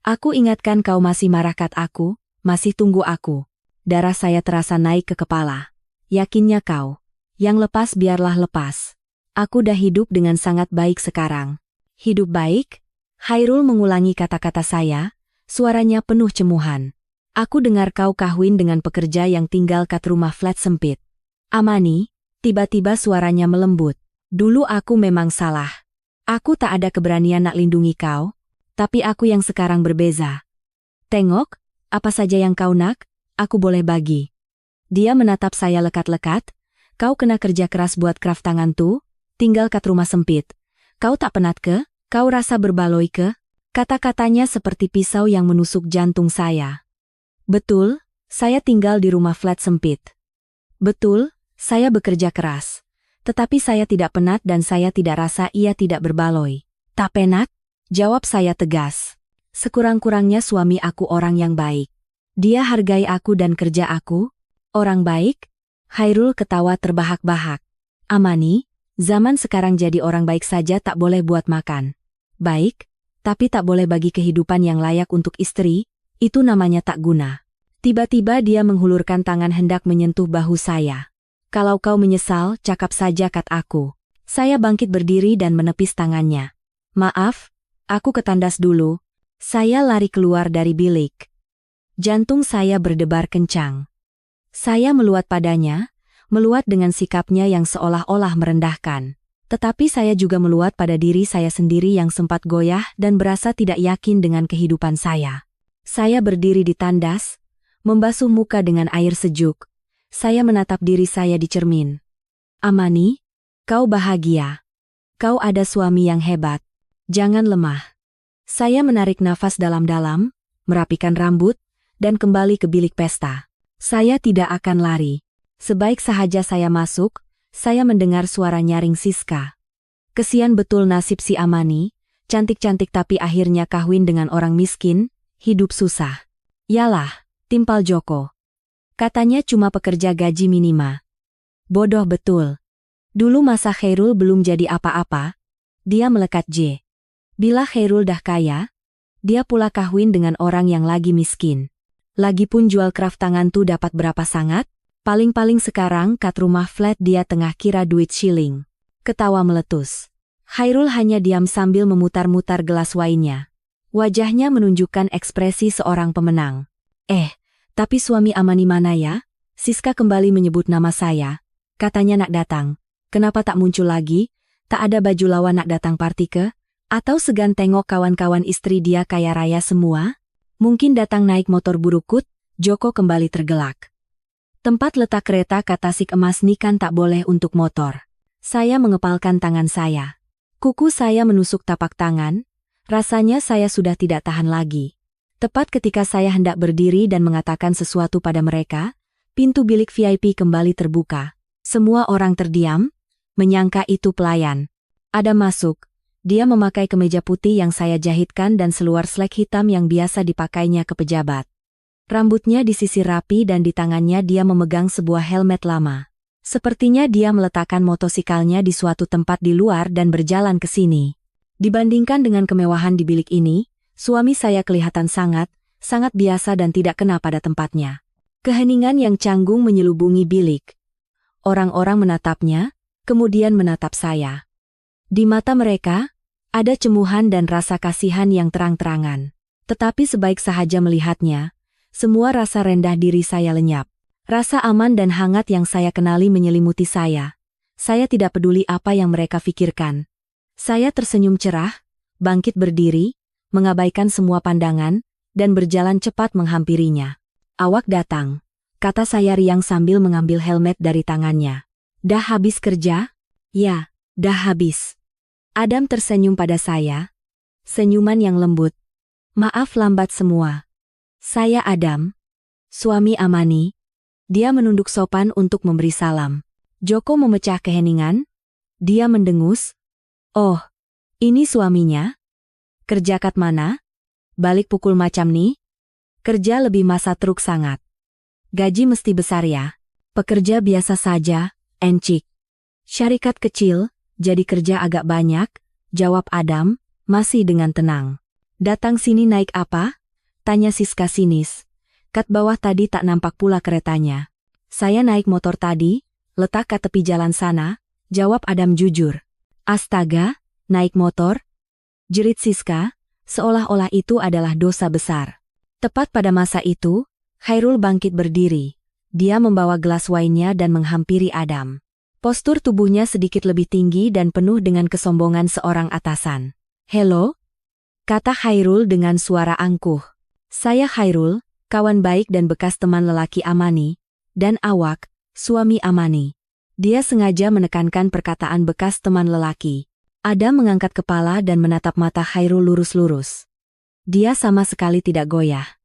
S1: Aku ingatkan kau masih marakat aku, masih tunggu aku. Darah saya terasa naik ke kepala. Yakinnya kau. Yang lepas biarlah lepas. Aku dah hidup dengan sangat baik sekarang. Hidup baik? Hairul mengulangi kata-kata saya, suaranya penuh cemuhan. Aku dengar kau kawin dengan pekerja yang tinggal kat rumah flat sempit. Amani, tiba-tiba suaranya melembut. Dulu aku memang salah. Aku tak ada keberanian nak lindungi kau, tapi aku yang sekarang berbeza. Tengok, apa saja yang kau nak, aku boleh bagi. Dia menatap saya lekat-lekat. Kau kena kerja keras buat kraft tangan tuh, tinggal kat rumah sempit. Kau tak penat ke? Kau rasa berbaloi ke? Kata-katanya seperti pisau yang menusuk jantung saya. Betul, saya tinggal di rumah flat sempit. Betul, saya bekerja keras. Tetapi saya tidak penat dan saya tidak rasa ia tidak berbaloi. Tak penat? Jawab saya tegas. Sekurang-kurangnya suami aku orang yang baik. Dia hargai aku dan kerja aku. Orang baik? Hairul ketawa terbahak-bahak. Amani, zaman sekarang jadi orang baik saja tak boleh buat makan. Baik, tapi tak boleh bagi kehidupan yang layak untuk istri, itu namanya tak guna. Tiba-tiba dia menghulurkan tangan hendak menyentuh bahu saya. Kalau kau menyesal, cakap saja kat aku. Saya bangkit berdiri dan menepis tangannya. Maaf, aku ketandas dulu. Saya lari keluar dari bilik. Jantung saya berdebar kencang. Saya meluat padanya, meluat dengan sikapnya yang seolah-olah merendahkan. Tetapi saya juga meluat pada diri saya sendiri yang sempat goyah dan berasa tidak yakin dengan kehidupan saya. Saya berdiri di tandas, membasuh muka dengan air sejuk. Saya menatap diri saya di cermin. Amani, kau bahagia. Kau ada suami yang hebat. Jangan lemah. Saya menarik nafas dalam-dalam, merapikan rambut, dan kembali ke bilik pesta. Saya tidak akan lari. Sebaik sahaja saya masuk, saya mendengar suara nyaring Siska. Kesian betul nasib si Amani, cantik-cantik tapi akhirnya kawin dengan orang miskin, hidup susah. Yalah, timpal Joko. Katanya cuma pekerja gaji minima. Bodoh betul. Dulu masa Khairul belum jadi apa-apa, dia melekat J. Bila Khairul dah kaya, dia pula kawin dengan orang yang lagi miskin. Lagipun jual kraft tangan tuh dapat berapa sangat? Paling-paling sekarang kat rumah flat dia tengah kira duit shilling. Ketawa meletus. Khairul hanya diam sambil memutar-mutar gelas wainnya. Wajahnya menunjukkan ekspresi seorang pemenang. Tapi suami Amani mana ya? Siska kembali menyebut nama saya. Katanya nak datang. Kenapa tak muncul lagi? Tak ada baju lawan nak datang party ke? Atau segan tengok kawan-kawan istri dia kaya raya semua? Mungkin datang naik motor burukut? Joko kembali tergelak. Tempat letak kereta ke Tasik Emas ni kan tak boleh untuk motor. Saya mengepalkan tangan saya. Kuku saya menusuk tapak tangan. Rasanya saya sudah tidak tahan lagi. Tepat ketika saya hendak berdiri dan mengatakan sesuatu pada mereka, pintu bilik VIP kembali terbuka. Semua orang terdiam, menyangka itu pelayan. Adam masuk. Dia memakai kemeja putih yang saya jahitkan dan seluar slek hitam yang biasa dipakainya ke pejabat. Rambutnya disisir rapi dan di tangannya dia memegang sebuah helmet lama. Sepertinya dia meletakkan motosikalnya di suatu tempat di luar dan berjalan ke sini. Dibandingkan dengan kemewahan di bilik ini, suami saya kelihatan sangat biasa dan tidak kena pada tempatnya. Keheningan yang canggung menyelubungi bilik. Orang-orang menatapnya, kemudian menatap saya. Di mata mereka, ada cemuhan dan rasa kasihan yang terang-terangan. Tetapi sebaik sahaja melihatnya, semua rasa rendah diri saya lenyap. Rasa aman dan hangat yang saya kenali menyelimuti saya. Saya tidak peduli apa yang mereka pikirkan. Saya tersenyum cerah, bangkit berdiri, mengabaikan semua pandangan, dan berjalan cepat menghampirinya. Awak datang, kata saya riang sambil mengambil helmet dari tangannya. Dah habis kerja? Ya, dah habis. Adam tersenyum pada saya. Senyuman yang lembut. Maaf lambat semua. Saya Adam. Suami Amani. Dia menunduk sopan untuk memberi salam. Joko memecah keheningan. Dia mendengus. Oh, ini suaminya? Kerja kat mana? Balik pukul macam nih? Kerja lebih masa truk sangat. Gaji mesti besar ya? Pekerja biasa saja, encik. Syarikat kecil, jadi kerja agak banyak, jawab Adam, masih dengan tenang. Datang sini naik apa? Tanya Siska sinis. Kat bawah tadi tak nampak pula keretanya. Saya naik motor tadi, letak ke tepi jalan sana, jawab Adam jujur. Astaga, naik motor? Jerit Siska, seolah-olah itu adalah dosa besar. Tepat pada masa itu, Khairul bangkit berdiri. Dia membawa gelas wine-nya dan menghampiri Adam. Postur tubuhnya sedikit lebih tinggi dan penuh dengan kesombongan seorang atasan. Hello? Kata Khairul dengan suara angkuh. Saya Khairul, kawan baik dan bekas teman lelaki Amani, dan Awak, suami Amani. Dia sengaja menekankan perkataan bekas teman lelaki. Adam mengangkat kepala dan menatap mata Khairul lurus-lurus. Dia sama sekali tidak goyah.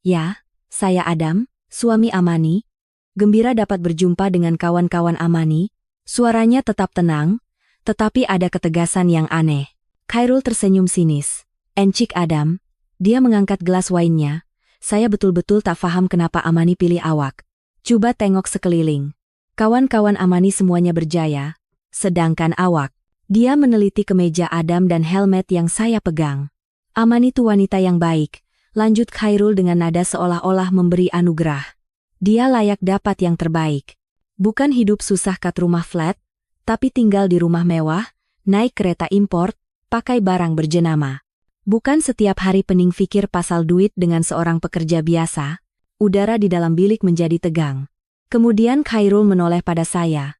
S1: Ya, saya Adam, suami Amani. Gembira dapat berjumpa dengan kawan-kawan Amani. Suaranya tetap tenang, tetapi ada ketegasan yang aneh. Khairul tersenyum sinis. Encik Adam. Dia mengangkat gelas wine-nya. Saya betul-betul tak paham kenapa Amani pilih Awak. Coba tengok sekeliling. Kawan-kawan Amani semuanya berjaya, sedangkan Awak. Dia meneliti kemeja Adam dan helmet yang saya pegang. Amani itu wanita yang baik, lanjut Khairul dengan nada seolah-olah memberi anugerah. Dia layak dapat yang terbaik. Bukan hidup susah kat rumah flat, tapi tinggal di rumah mewah, naik kereta import, pakai barang berjenama. Bukan setiap hari pening fikir pasal duit dengan seorang pekerja biasa. Udara di dalam bilik menjadi tegang. Kemudian Khairul menoleh pada saya.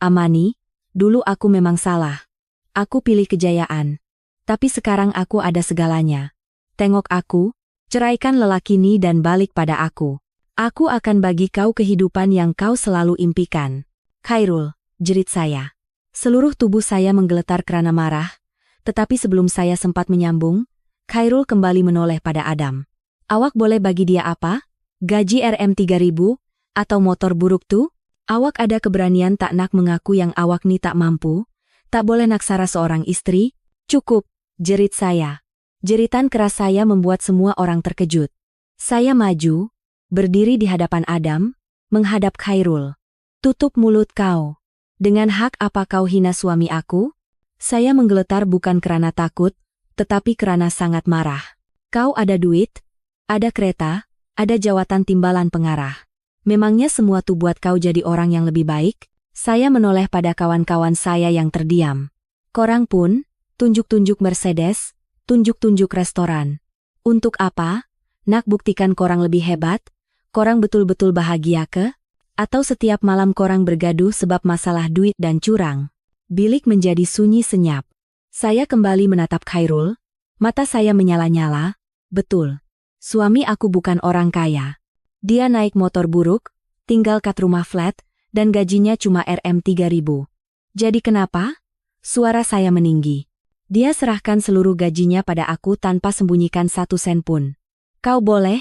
S1: Amani, dulu aku memang salah. Aku pilih kejayaan. Tapi sekarang aku ada segalanya. Tengok aku, ceraikan lelaki ini dan balik pada aku. Aku akan bagi kau kehidupan yang kau selalu impikan. Khairul, jerit saya. Seluruh tubuh saya menggeletar karena marah, tetapi sebelum saya sempat menyambung, Khairul kembali menoleh pada Adam. Awak boleh bagi dia apa? Gaji Rm 3.000? Atau motor buruk tuh? Awak ada keberanian tak nak mengaku yang awak ni tak mampu? Tak boleh naksara seorang istri? Cukup, jerit saya. Jeritan keras saya membuat semua orang terkejut. Saya maju, berdiri di hadapan Adam, menghadap Khairul. Tutup mulut kau. Dengan hak apa kau hina suami aku? Saya menggeletar bukan karena takut, tetapi karena sangat marah. Kau ada duit, ada kereta, ada jawatan timbalan pengarah. Memangnya semua itu buat kau jadi orang yang lebih baik? Saya menoleh pada kawan-kawan saya yang terdiam. Korang pun, tunjuk-tunjuk Mercedes, tunjuk-tunjuk restoran. Untuk apa? Nak buktikan korang lebih hebat? Korang betul-betul bahagia ke? Atau setiap malam korang bergaduh sebab masalah duit dan curang? Bilik menjadi sunyi senyap. Saya kembali menatap Khairul. Mata saya menyala-nyala. Betul. Suami aku bukan orang kaya. Dia naik motor buruk, tinggal kat rumah flat, dan gajinya cuma Rm 3.000. Jadi kenapa? Suara saya meninggi. Dia serahkan seluruh gajinya pada aku tanpa sembunyikan 1 sen pun. Kau boleh?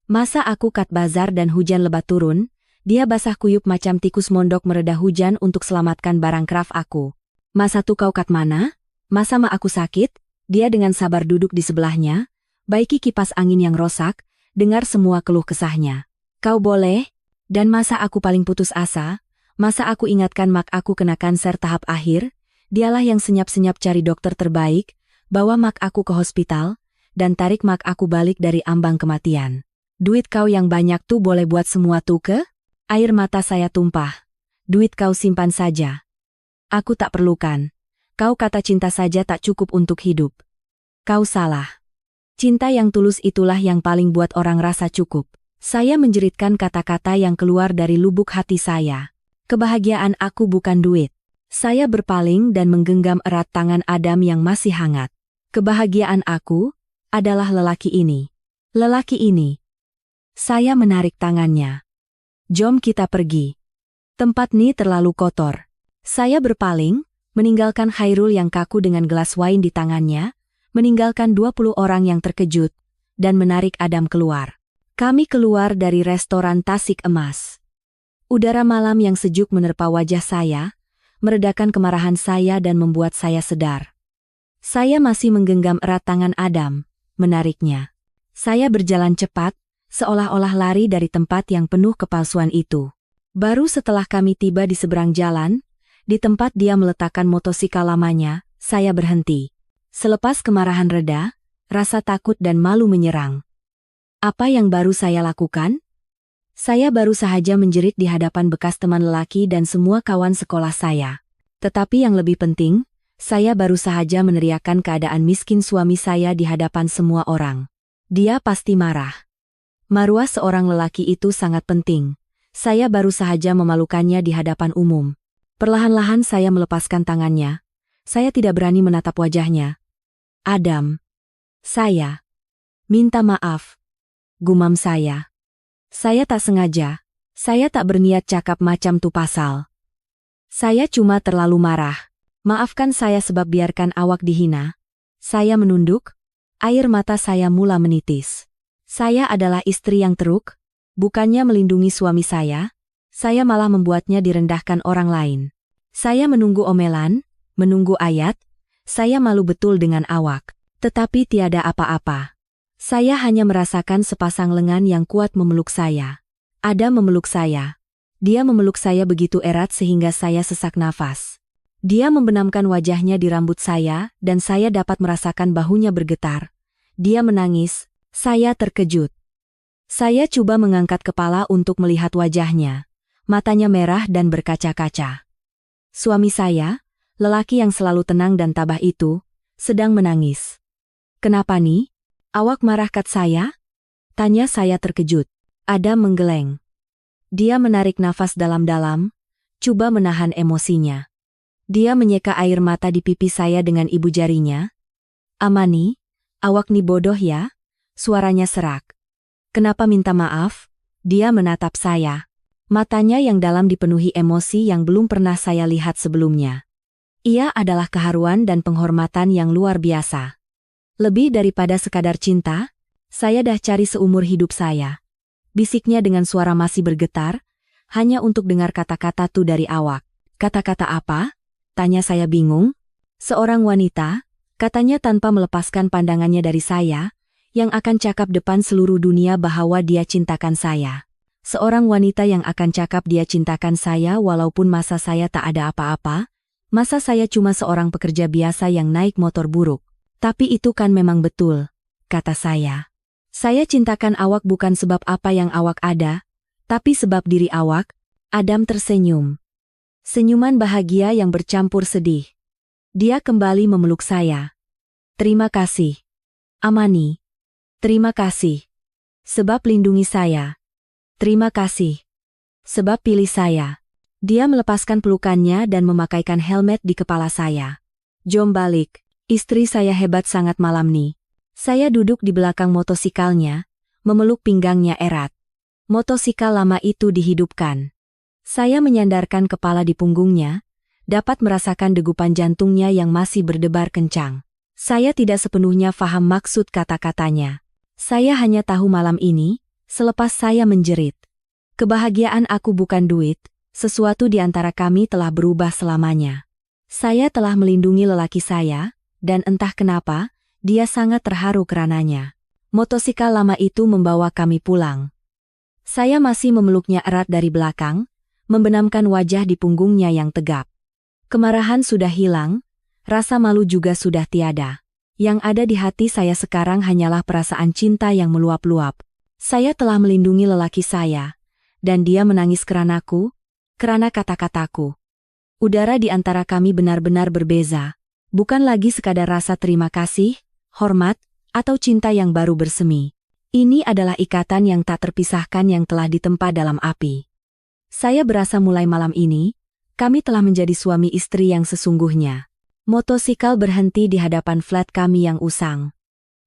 S1: Masa aku kat bazar dan hujan lebat turun, dia basah kuyup macam tikus mondok mereda hujan untuk selamatkan barang craft aku. Masa tuh kau kat mana? Masa ma aku sakit? Dia dengan sabar duduk di sebelahnya, baiki kipas angin yang rosak, dengar semua keluh kesahnya. Kau boleh? Dan masa aku paling putus asa? Masa aku ingatkan mak aku kena kanser tahap akhir? Dialah yang senyap-senyap cari dokter terbaik, bawa mak aku ke hospital, dan tarik mak aku balik dari ambang kematian. Duit kau yang banyak tuh boleh buat semua tuh ke? Air mata saya tumpah. Duit kau simpan saja. Aku tak perlukan. Kau kata cinta saja tak cukup untuk hidup. Kau salah. Cinta yang tulus itulah yang paling buat orang rasa cukup. Saya menjeritkan kata-kata yang keluar dari lubuk hati saya. Kebahagiaan aku bukan duit. Saya berpaling dan menggenggam erat tangan Adam yang masih hangat. Kebahagiaan aku adalah lelaki ini. Lelaki ini. Saya menarik tangannya. Jom kita pergi. Tempat ini terlalu kotor. Saya berpaling, meninggalkan Khairul yang kaku dengan gelas wine di tangannya, meninggalkan 20 orang yang terkejut, dan menarik Adam keluar. Kami keluar dari restoran Tasik Emas. Udara malam yang sejuk menerpa wajah saya, meredakan kemarahan saya dan membuat saya sedar. Saya masih menggenggam erat tangan Adam, menariknya. Saya berjalan cepat, seolah-olah lari dari tempat yang penuh kepalsuan itu. Baru setelah kami tiba di seberang jalan, di tempat dia meletakkan motosikal lamanya, saya berhenti. Selepas kemarahan reda, rasa takut dan malu menyerang. Apa yang baru saya lakukan? Saya baru saja menjerit di hadapan bekas teman lelaki dan semua kawan sekolah saya. Tetapi yang lebih penting, saya baru saja meneriakkan keadaan miskin suami saya di hadapan semua orang. Dia pasti marah. Maruah seorang lelaki itu sangat penting. Saya baru saja memalukannya di hadapan umum. Perlahan-lahan saya melepaskan tangannya. Saya tidak berani menatap wajahnya. Adam. Saya. Minta maaf. Gumam saya. Saya tak sengaja. Saya tak berniat cakap macam tu pasal. Saya cuma terlalu marah. Maafkan saya sebab biarkan awak dihina. Saya menunduk. Air mata saya mula menitis. Saya adalah istri yang teruk. Bukannya melindungi suami saya malah membuatnya direndahkan orang lain. Saya menunggu omelan, menunggu ayat. Saya malu betul dengan awak. Tetapi tiada apa-apa. Saya hanya merasakan sepasang lengan yang kuat memeluk saya. Adam memeluk saya. Dia memeluk saya begitu erat sehingga saya sesak nafas. Dia membenamkan wajahnya di rambut saya dan saya dapat merasakan bahunya bergetar. Dia menangis, saya terkejut. Saya coba mengangkat kepala untuk melihat wajahnya. Matanya merah dan berkaca-kaca. Suami saya, lelaki yang selalu tenang dan tabah itu, sedang menangis. Kenapa nih? Awak marah kat saya? Tanya saya terkejut. Adam menggeleng. Dia menarik nafas dalam-dalam, coba menahan emosinya. Dia menyeka air mata di pipi saya dengan ibu jarinya. Amani, awak nih bodoh ya? Suaranya serak. Kenapa minta maaf? Dia menatap saya. Matanya yang dalam dipenuhi emosi yang belum pernah saya lihat sebelumnya. Ia adalah keharuan dan penghormatan yang luar biasa. Lebih daripada sekadar cinta, saya dah cari seumur hidup saya. Bisiknya dengan suara masih bergetar, hanya untuk dengar kata-kata tu dari awak. Kata-kata apa? Tanya saya bingung. Seorang wanita, katanya tanpa melepaskan pandangannya dari saya, yang akan cakap depan seluruh dunia bahwa dia cintakan saya. Seorang wanita yang akan cakap dia cintakan saya walaupun masa saya tak ada apa-apa, masa saya cuma seorang pekerja biasa yang naik motor buruk. Tapi itu kan memang betul, kata saya. Saya cintakan awak bukan sebab apa yang awak ada, tapi sebab diri awak. Adam tersenyum. Senyuman bahagia yang bercampur sedih. Dia kembali memeluk saya. Terima kasih. Amani. Terima kasih. Sebab lindungi saya. Terima kasih. Sebab pilih saya. Dia melepaskan pelukannya dan memakaikan helmet di kepala saya. Jom balik. Istri saya hebat sangat malam nih. Saya duduk di belakang motosikalnya, memeluk pinggangnya erat. Motosikal lama itu dihidupkan. Saya menyandarkan kepala di punggungnya, dapat merasakan degupan jantungnya yang masih berdebar kencang. Saya tidak sepenuhnya faham maksud kata-katanya. Saya hanya tahu malam ini, selepas saya menjerit. Kebahagiaan aku bukan duit, sesuatu di antara kami telah berubah selamanya. Saya telah melindungi lelaki saya, dan entah kenapa, dia sangat terharu karenanya. Motosikal lama itu membawa kami pulang. Saya masih memeluknya erat dari belakang, membenamkan wajah di punggungnya yang tegap. Kemarahan sudah hilang, rasa malu juga sudah tiada. Yang ada di hati saya sekarang hanyalah perasaan cinta yang meluap-luap. Saya telah melindungi lelaki saya, dan dia menangis karena kata-kataku. Udara di antara kami benar-benar berbeza. Bukan lagi sekadar rasa terima kasih, hormat, atau cinta yang baru bersemi. Ini adalah ikatan yang tak terpisahkan yang telah ditempa dalam api. Saya berasa mulai malam ini, kami telah menjadi suami istri yang sesungguhnya. Motosikal berhenti di hadapan flat kami yang usang.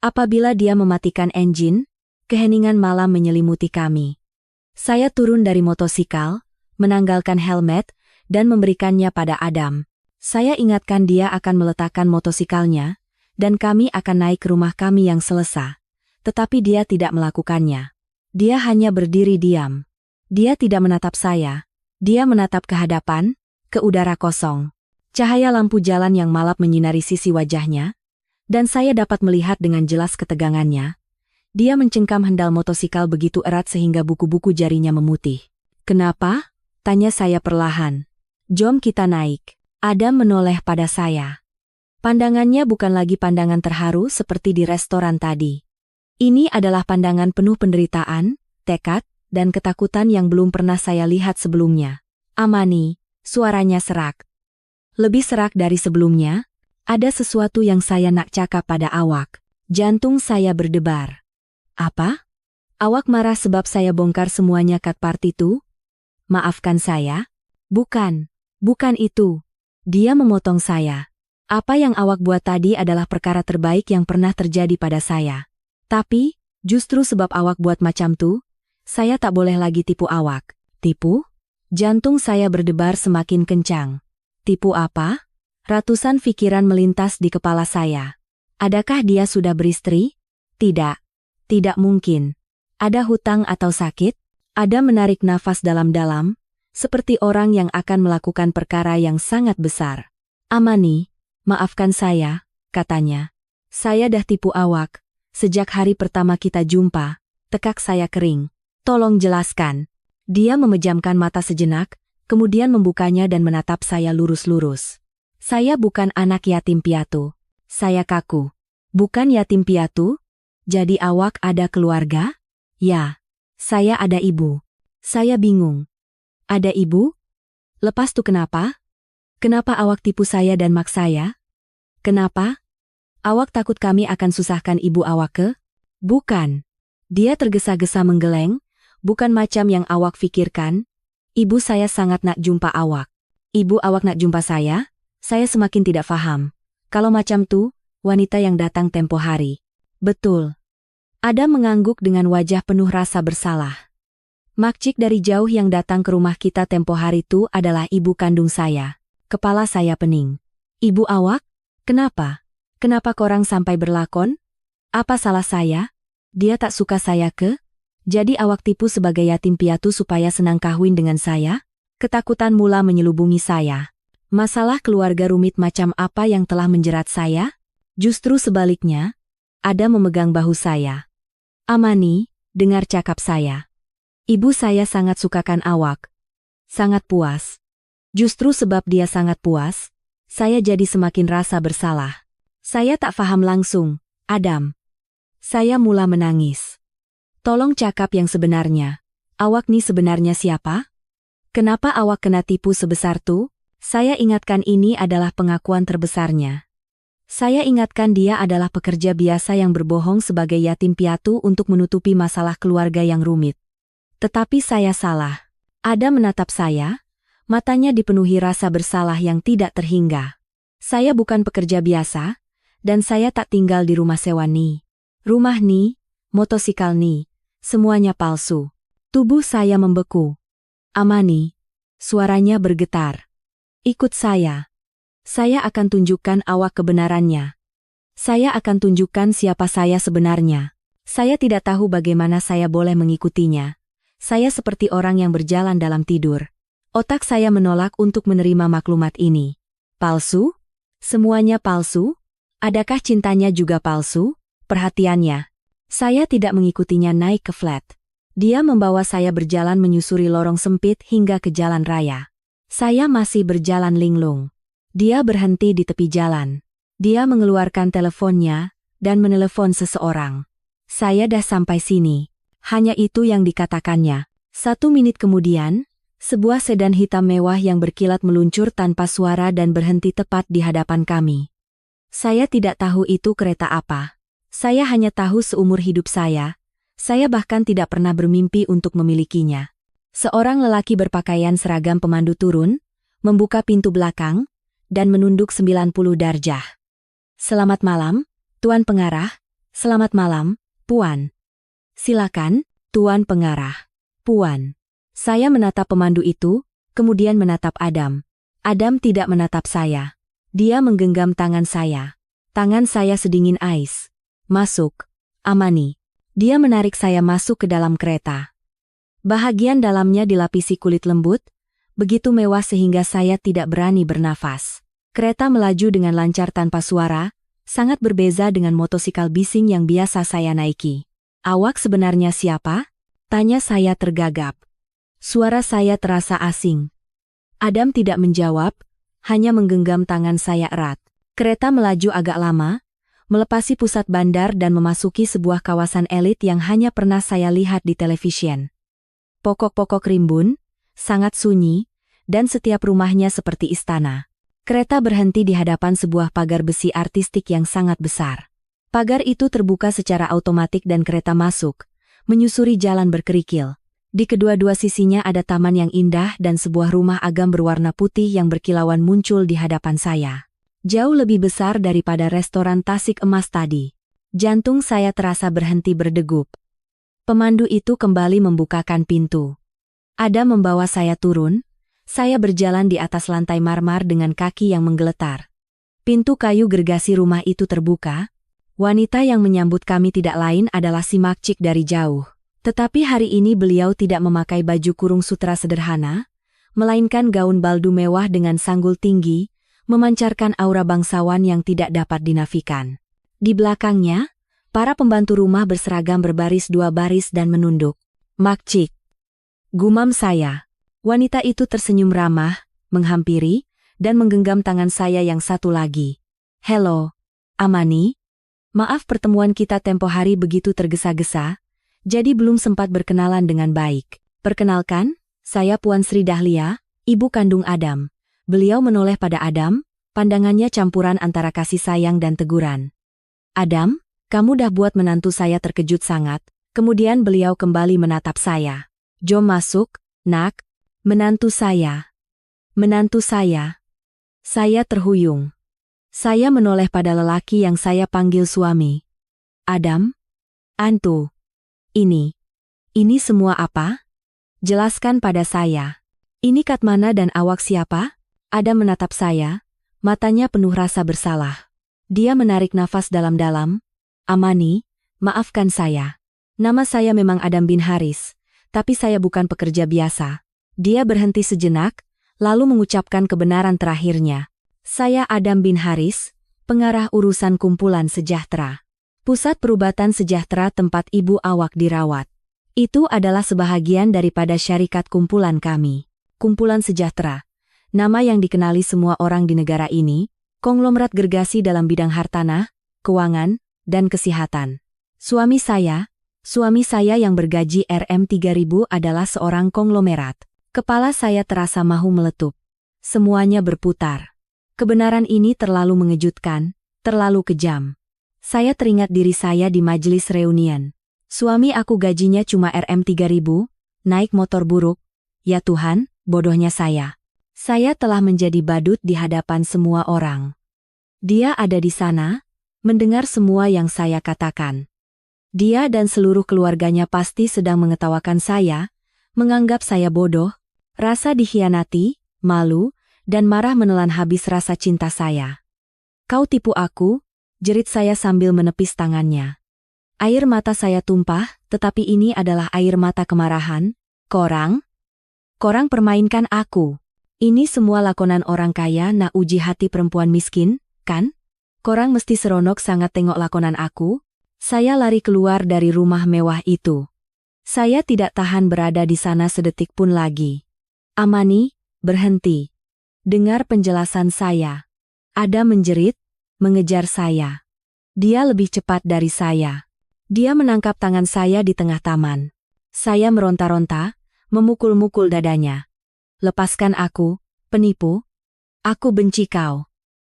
S1: Apabila dia mematikan engine, keheningan malam menyelimuti kami. Saya turun dari motosikal, menanggalkan helmet, dan memberikannya pada Adam. Saya ingatkan dia akan meletakkan motosikalnya, dan kami akan naik ke rumah kami yang selesa. Tetapi dia tidak melakukannya. Dia hanya berdiri diam. Dia tidak menatap saya. Dia menatap ke hadapan, ke udara kosong. Cahaya lampu jalan yang malap menyinari sisi wajahnya, dan saya dapat melihat dengan jelas ketegangannya. Dia mencengkam hendal motosikal begitu erat sehingga buku-buku jarinya memutih. "Kenapa?" tanya saya perlahan. "Jom kita naik." Adam menoleh pada saya. Pandangannya bukan lagi pandangan terharu seperti di restoran tadi. Ini adalah pandangan penuh penderitaan, tekad, dan ketakutan yang belum pernah saya lihat sebelumnya. "Amani," suaranya serak. Lebih serak dari sebelumnya, ada sesuatu yang saya nak cakap pada awak. Jantung saya berdebar. "Apa? Awak marah sebab saya bongkar semuanya kat partitu?" "Maafkan saya." Bukan itu." Dia memotong saya. "Apa yang awak buat tadi adalah perkara terbaik yang pernah terjadi pada saya. Tapi, justru sebab awak buat macam tu, saya tak boleh lagi tipu awak." "Tipu?" Jantung saya berdebar semakin kencang. "Tipu apa?" Ratusan pikiran melintas di kepala saya. Adakah dia sudah beristri? Tidak. Tidak mungkin. Ada hutang atau sakit? Ada menarik nafas dalam-dalam, seperti orang yang akan melakukan perkara yang sangat besar. "Amani, maafkan saya," katanya. "Saya dah tipu awak. Sejak hari pertama kita jumpa." Tekak saya kering. "Tolong jelaskan." Dia memejamkan mata sejenak, kemudian membukanya dan menatap saya lurus-lurus. "Saya bukan anak yatim piatu." Saya kaku. "Bukan yatim piatu? Jadi awak ada keluarga?" "Ya, saya ada ibu." Saya bingung. "Ada ibu? Lepas tu kenapa? Kenapa awak tipu saya dan mak saya? Kenapa? Awak takut kami akan susahkan ibu awak ke?" "Bukan." Dia tergesa-gesa menggeleng, "Bukan macam yang awak fikirkan. Ibu saya sangat nak jumpa awak." "Ibu awak nak jumpa saya?" Saya semakin tidak faham. "Kalau macam tu, wanita yang datang tempo hari." "Betul." Adam mengangguk dengan wajah penuh rasa bersalah. "Makcik dari jauh yang datang ke rumah kita tempo hari itu adalah ibu kandung saya." Kepala saya pening. "Ibu awak? Kenapa? Kenapa korang sampai berlakon? Apa salah saya? Dia tak suka saya ke? Jadi awak tipu sebagai yatim piatu supaya senang kawin dengan saya?" Ketakutan mula menyelubungi saya. Masalah keluarga rumit macam apa yang telah menjerat saya? Justru sebaliknya, Adam memegang bahu saya. "Amani, dengar cakap saya. Ibu saya sangat sukakan awak. Sangat puas. Justru sebab dia sangat puas, saya jadi semakin rasa bersalah." Saya tak faham langsung. "Adam." Saya mula menangis. "Tolong cakap yang sebenarnya. Awak ni sebenarnya siapa? Kenapa awak kena tipu sebesar tu?" Saya ingatkan ini adalah pengakuan terbesarnya. Saya ingatkan dia adalah pekerja biasa yang berbohong sebagai yatim piatu untuk menutupi masalah keluarga yang rumit. Tetapi saya salah. Adam menatap saya, matanya dipenuhi rasa bersalah yang tidak terhingga. "Saya bukan pekerja biasa, dan saya tak tinggal di rumah sewa ni. Rumah ni, motosikal ni, semuanya palsu." Tubuh saya membeku. "Amani." Suaranya bergetar. "Ikut saya. Saya akan tunjukkan awak kebenarannya. Saya akan tunjukkan siapa saya sebenarnya." Saya tidak tahu bagaimana saya boleh mengikutinya. Saya seperti orang yang berjalan dalam tidur. Otak saya menolak untuk menerima maklumat ini. Palsu? Semuanya palsu? Adakah cintanya juga palsu? Perhatiannya. Saya tidak mengikutinya naik ke flat. Dia membawa saya berjalan menyusuri lorong sempit hingga ke jalan raya. Saya masih berjalan linglung. Dia berhenti di tepi jalan. Dia mengeluarkan teleponnya dan menelepon seseorang. "Saya dah sampai sini." Hanya itu yang dikatakannya. 1 menit kemudian, sebuah sedan hitam mewah yang berkilat meluncur tanpa suara dan berhenti tepat di hadapan kami. Saya tidak tahu itu kereta apa. Saya hanya tahu seumur hidup saya bahkan tidak pernah bermimpi untuk memilikinya. Seorang lelaki berpakaian seragam pemandu turun, membuka pintu belakang, dan menunduk 90 darjah. "Selamat malam, Tuan Pengarah." "Selamat malam, Puan." "Silakan, Tuan Pengarah." "Puan." Saya menatap pemandu itu, kemudian menatap Adam. Adam tidak menatap saya. Dia menggenggam tangan saya. Tangan saya sedingin ais. Masuk, Amani. Dia menarik saya masuk ke dalam kereta. Bahagian dalamnya dilapisi kulit lembut, begitu mewah sehingga saya tidak berani bernafas. Kereta melaju dengan lancar tanpa suara, sangat berbeza dengan motosikal bising yang biasa saya naiki. Awak sebenarnya siapa? Tanya saya tergagap. Suara saya terasa asing. Adam tidak menjawab, hanya menggenggam tangan saya erat. Kereta melaju agak lama, melepasi pusat bandar dan memasuki sebuah kawasan elit yang hanya pernah saya lihat di televisi. Pokok-pokok rimbun, sangat sunyi, dan setiap rumahnya seperti istana. Kereta berhenti di hadapan sebuah pagar besi artistik yang sangat besar. Pagar itu terbuka secara otomatis dan kereta masuk, menyusuri jalan berkerikil. Di kedua-dua sisinya ada taman yang indah dan sebuah rumah agam berwarna putih yang berkilauan muncul di hadapan saya. Jauh lebih besar daripada restoran Tasik Emas tadi. Jantung saya terasa berhenti berdegup. Pemandu itu kembali membukakan pintu. Ada membawa saya turun. Saya berjalan di atas lantai marmer dengan kaki yang menggeletar. Pintu kayu gergasi rumah itu terbuka. Wanita yang menyambut kami tidak lain adalah si Makcik dari jauh. Tetapi hari ini beliau tidak memakai baju kurung sutra sederhana, melainkan gaun baldu mewah dengan sanggul tinggi, memancarkan aura bangsawan yang tidak dapat dinafikan. Di belakangnya, para pembantu rumah berseragam berbaris dua baris dan menunduk. Makcik. Gumam saya. Wanita itu tersenyum ramah, menghampiri, dan menggenggam tangan saya yang satu lagi. Halo, Amani. Maaf pertemuan kita tempo hari begitu tergesa-gesa, jadi belum sempat berkenalan dengan baik. Perkenalkan, saya Puan Sri Dahlia, ibu kandung Adam. Beliau menoleh pada Adam, pandangannya campuran antara kasih sayang dan teguran. Adam, kamu dah buat menantu saya terkejut sangat. Kemudian beliau kembali menatap saya. Jom masuk, nak. Menantu saya. Menantu saya. Saya terhuyung. Saya menoleh pada lelaki yang saya panggil suami. Adam? Antu? Ini semua apa? Jelaskan pada saya. Ini Katmana dan awak siapa? Adam menatap saya, matanya penuh rasa bersalah. Dia menarik nafas dalam-dalam. Amani, maafkan saya. Nama saya memang Adam bin Haris, tapi saya bukan pekerja biasa. Dia berhenti sejenak, lalu mengucapkan kebenaran terakhirnya. Saya Adam bin Haris, pengarah urusan kumpulan sejahtera. Pusat perubatan sejahtera tempat ibu awak dirawat. Itu adalah sebahagian daripada syarikat kumpulan kami. Kumpulan sejahtera, nama yang dikenali semua orang di negara ini, konglomerat gergasi dalam bidang hartanah, keuangan, dan kesehatan. Suami saya yang bergaji Rm3.000 adalah seorang konglomerat. Kepala saya terasa mahu meletup. Semuanya berputar. Kebenaran ini terlalu mengejutkan, terlalu kejam. Saya teringat diri saya di majelis reunian. Suami aku gajinya cuma Rm3.000, naik motor buruk. Ya Tuhan, bodohnya saya. Saya telah menjadi badut di hadapan semua orang. Dia ada di sana, mendengar semua yang saya katakan. Dia dan seluruh keluarganya pasti sedang mengetawakan saya, menganggap saya bodoh. Rasa dikhianati, malu, dan marah menelan habis rasa cinta saya. Kau tipu aku, jerit saya sambil menepis tangannya. Air mata saya tumpah, tetapi ini adalah air mata kemarahan. Korang permainkan aku. Ini semua lakonan orang kaya nak uji hati perempuan miskin, kan? Korang mesti seronok sangat tengok lakonan aku. Saya lari keluar dari rumah mewah itu. Saya tidak tahan berada di sana sedetik pun lagi. Amani, berhenti. Dengar penjelasan saya. Ada menjerit, mengejar saya. Dia lebih cepat dari saya. Dia menangkap tangan saya di tengah taman. Saya meronta-ronta, memukul-mukul dadanya. Lepaskan aku, penipu. Aku benci kau.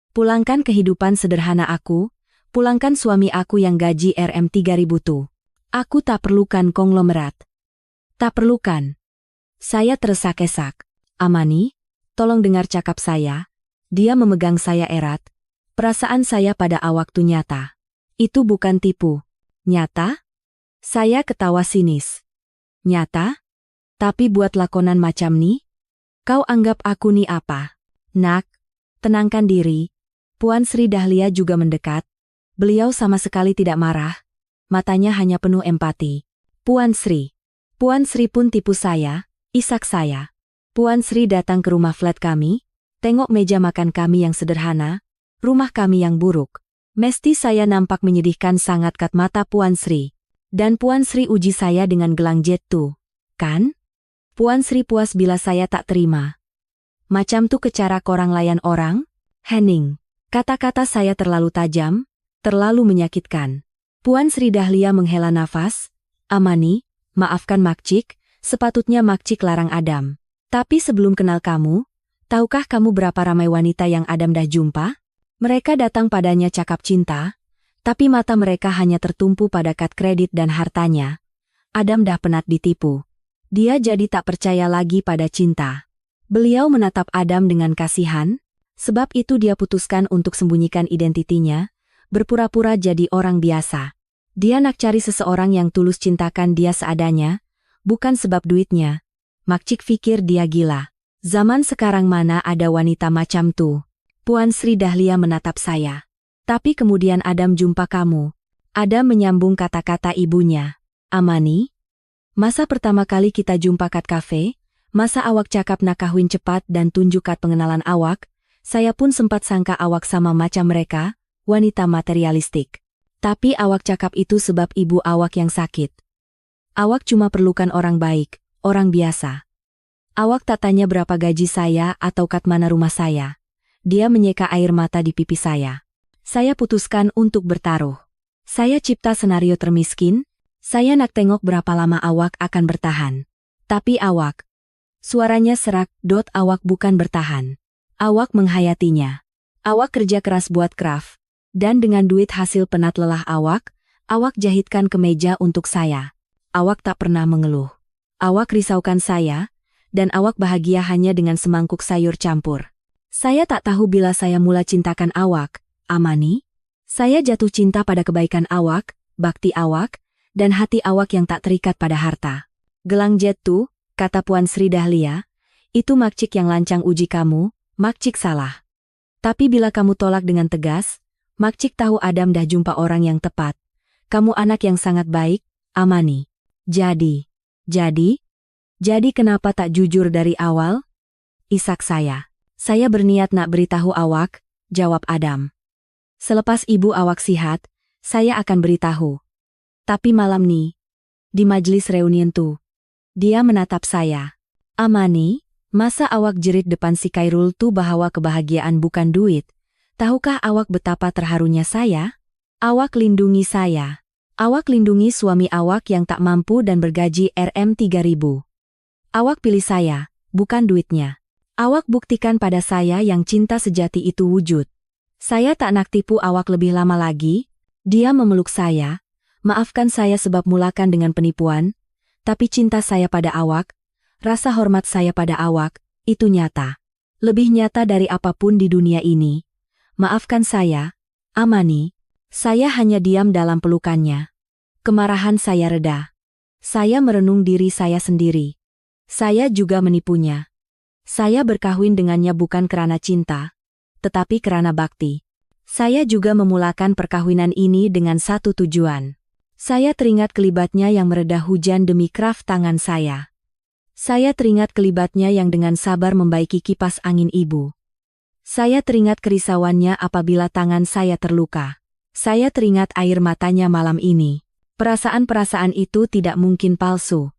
S1: Pulangkan kehidupan sederhana aku, pulangkan suami aku yang gaji Rm3.000 tuh. Aku tak perlukan konglomerat. Tak perlukan. Saya tersesak-esak. Amani, tolong dengar cakap saya. Dia memegang saya erat. Perasaan saya pada awak tu nyata. Itu bukan tipu. Nyata? Saya ketawa sinis. Nyata? Tapi buat lakonan macam ni? Kau anggap aku ni apa? Nak, tenangkan diri. Puan Sri Dahlia juga mendekat. Beliau sama sekali tidak marah. Matanya hanya penuh empati. Puan Sri. Puan Sri pun tipu saya, isak saya. Puan Sri datang ke rumah flat kami, tengok meja makan kami yang sederhana, rumah kami yang buruk. Mesti saya nampak menyedihkan sangat kat mata Puan Sri. Dan Puan Sri uji saya dengan gelang jet tuh, kan? Puan Sri puas bila saya tak terima. Macam tuh cara korang layan orang? Henning. Kata-kata saya terlalu tajam, terlalu menyakitkan. Puan Sri Dahlia menghela nafas. Amani, maafkan Makcik, sepatutnya Makcik larang Adam. Tapi sebelum kenal kamu, tahukah kamu berapa ramai wanita yang Adam dah jumpa? Mereka datang padanya cakap cinta, tapi mata mereka hanya tertumpu pada kad kredit dan hartanya. Adam dah penat ditipu. Dia jadi tak percaya lagi pada cinta. Beliau menatap Adam dengan kasihan, sebab itu dia putuskan untuk sembunyikan identitinya, berpura-pura jadi orang biasa. Dia nak cari seseorang yang tulus cintakan dia seadanya, bukan sebab duitnya. Makcik fikir dia gila. Zaman sekarang mana ada wanita macam tuh? Puan Sri Dahlia menatap saya. Tapi kemudian Adam jumpa kamu. Adam menyambung kata-kata ibunya. Amani? Masa pertama kali kita jumpa kat kafe, masa awak cakap nak kahwin cepat dan tunjuk kat pengenalan awak, saya pun sempat sangka awak sama macam mereka, wanita materialistik. Tapi awak cakap itu sebab ibu awak yang sakit. Awak cuma perlukan orang baik, orang biasa. Awak tak tanya berapa gaji saya atau kat mana rumah saya. Dia menyeka air mata di pipi saya. Saya putuskan untuk bertaruh. Saya cipta senario termiskin, saya nak tengok berapa lama awak akan bertahan. Tapi awak. Suaranya serak, awak bukan bertahan. Awak menghayatinya. Awak kerja keras buat craft. Dan dengan duit hasil penat lelah awak jahitkan kemeja untuk saya. Awak tak pernah mengeluh. Awak risaukan saya, dan awak bahagia hanya dengan semangkuk sayur campur. Saya tak tahu bila saya mula cintakan awak, Amani. Saya jatuh cinta pada kebaikan awak, bakti awak, dan hati awak yang tak terikat pada harta. Gelang jet tuh, kata Puan Sri Dahlia, itu Makcik yang lancang uji kamu, Makcik salah. Tapi bila kamu tolak dengan tegas, Makcik tahu Adam dah jumpa orang yang tepat. Kamu anak yang sangat baik, Amani. Jadi kenapa tak jujur dari awal? Isak saya. Saya berniat nak beritahu awak, jawab Adam. Selepas ibu awak sihat, saya akan beritahu. Tapi malam nih, di majelis reunian tuh, dia menatap saya. Amani, masa awak jerit depan si Khairul tuh bahwa kebahagiaan bukan duit? Tahukah awak betapa terharunya saya? Awak lindungi saya. Awak lindungi suami awak yang tak mampu dan bergaji Rp3.000. Awak pilih saya, bukan duitnya. Awak buktikan pada saya yang cinta sejati itu wujud. Saya tak nak tipu awak lebih lama lagi. Dia memeluk saya. Maafkan saya sebab mulakan dengan penipuan. Tapi cinta saya pada awak, rasa hormat saya pada awak, itu nyata. Lebih nyata dari apapun di dunia ini. Maafkan saya, Amani. Saya hanya diam dalam pelukannya. Kemarahan saya reda. Saya merenung diri saya sendiri. Saya juga menipunya. Saya berkahwin dengannya bukan karena cinta, tetapi karena bakti. Saya juga memulakan perkawinan ini dengan satu tujuan. Saya teringat kelibatnya yang mereda hujan demi craft tangan saya. Saya teringat kelibatnya yang dengan sabar membaiki kipas angin ibu. Saya teringat kerisauannya apabila tangan saya terluka. Saya teringat air matanya malam ini. Perasaan-perasaan itu tidak mungkin palsu.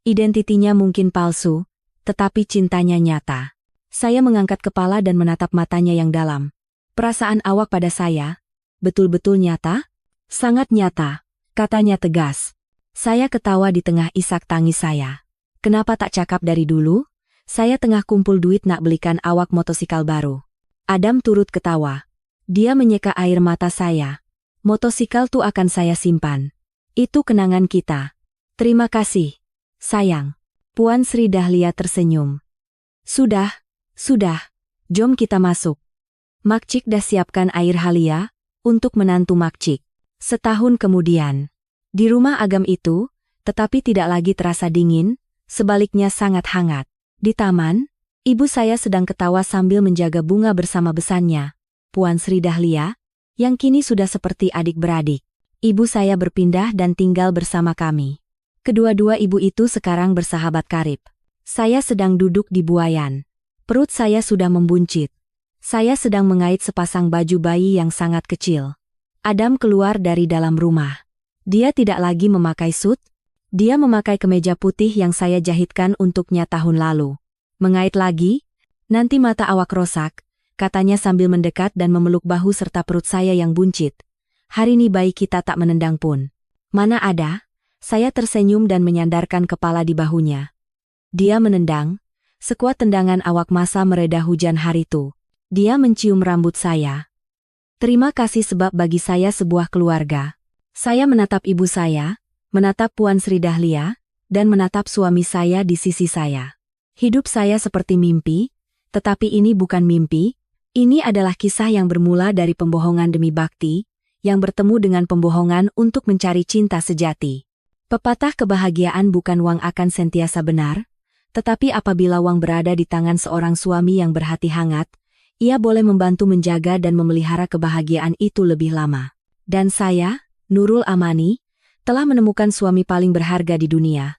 S1: Identitinya mungkin palsu, tetapi cintanya nyata. Saya mengangkat kepala dan menatap matanya yang dalam. Perasaan awak pada saya, betul-betul nyata? Sangat nyata, katanya tegas. Saya ketawa di tengah isak tangis saya. Kenapa tak cakap dari dulu? Saya tengah kumpul duit nak belikan awak motosikal baru. Adam turut ketawa. Dia menyeka air mata saya. Motosikal tuh akan saya simpan. Itu kenangan kita. Terima kasih, sayang. Puan Sri Dahlia tersenyum. Sudah, jom kita masuk. Makcik dah siapkan air halia untuk menantu Makcik. Setahun kemudian, di rumah Agam itu, tetapi tidak lagi terasa dingin, sebaliknya sangat hangat. Di taman, Ibu saya sedang ketawa sambil menjaga bunga bersama besannya, Puan Sri Dahlia, yang kini sudah seperti adik-beradik. Ibu saya berpindah dan tinggal bersama kami. Kedua-dua ibu itu sekarang bersahabat karib. Saya sedang duduk di buayan. Perut saya sudah membuncit. Saya sedang mengait sepasang baju bayi yang sangat kecil. Adam keluar dari dalam rumah. Dia tidak lagi memakai sut. Dia memakai kemeja putih yang saya jahitkan untuknya tahun lalu. Mengait lagi? Nanti mata awak rosak, katanya sambil mendekat dan memeluk bahu serta perut saya yang buncit. Hari ini bayi kita tak menendang pun. Mana ada? Saya tersenyum dan menyandarkan kepala di bahunya. Dia menendang. Sekuat tendangan awak massa mereda hujan hari itu. Dia mencium rambut saya. Terima kasih sebab bagi saya sebuah keluarga. Saya menatap ibu saya, menatap Puan Sri Dahlia, dan menatap suami saya di sisi saya. Hidup saya seperti mimpi, tetapi ini bukan mimpi. Ini adalah kisah yang bermula dari pembohongan demi bakti, yang bertemu dengan pembohongan untuk mencari cinta sejati. Pepatah kebahagiaan bukan uang akan sentiasa benar, tetapi apabila uang berada di tangan seorang suami yang berhati hangat, ia boleh membantu menjaga dan memelihara kebahagiaan itu lebih lama. Dan saya, Nurul Amani, telah menemukan suami paling berharga di dunia.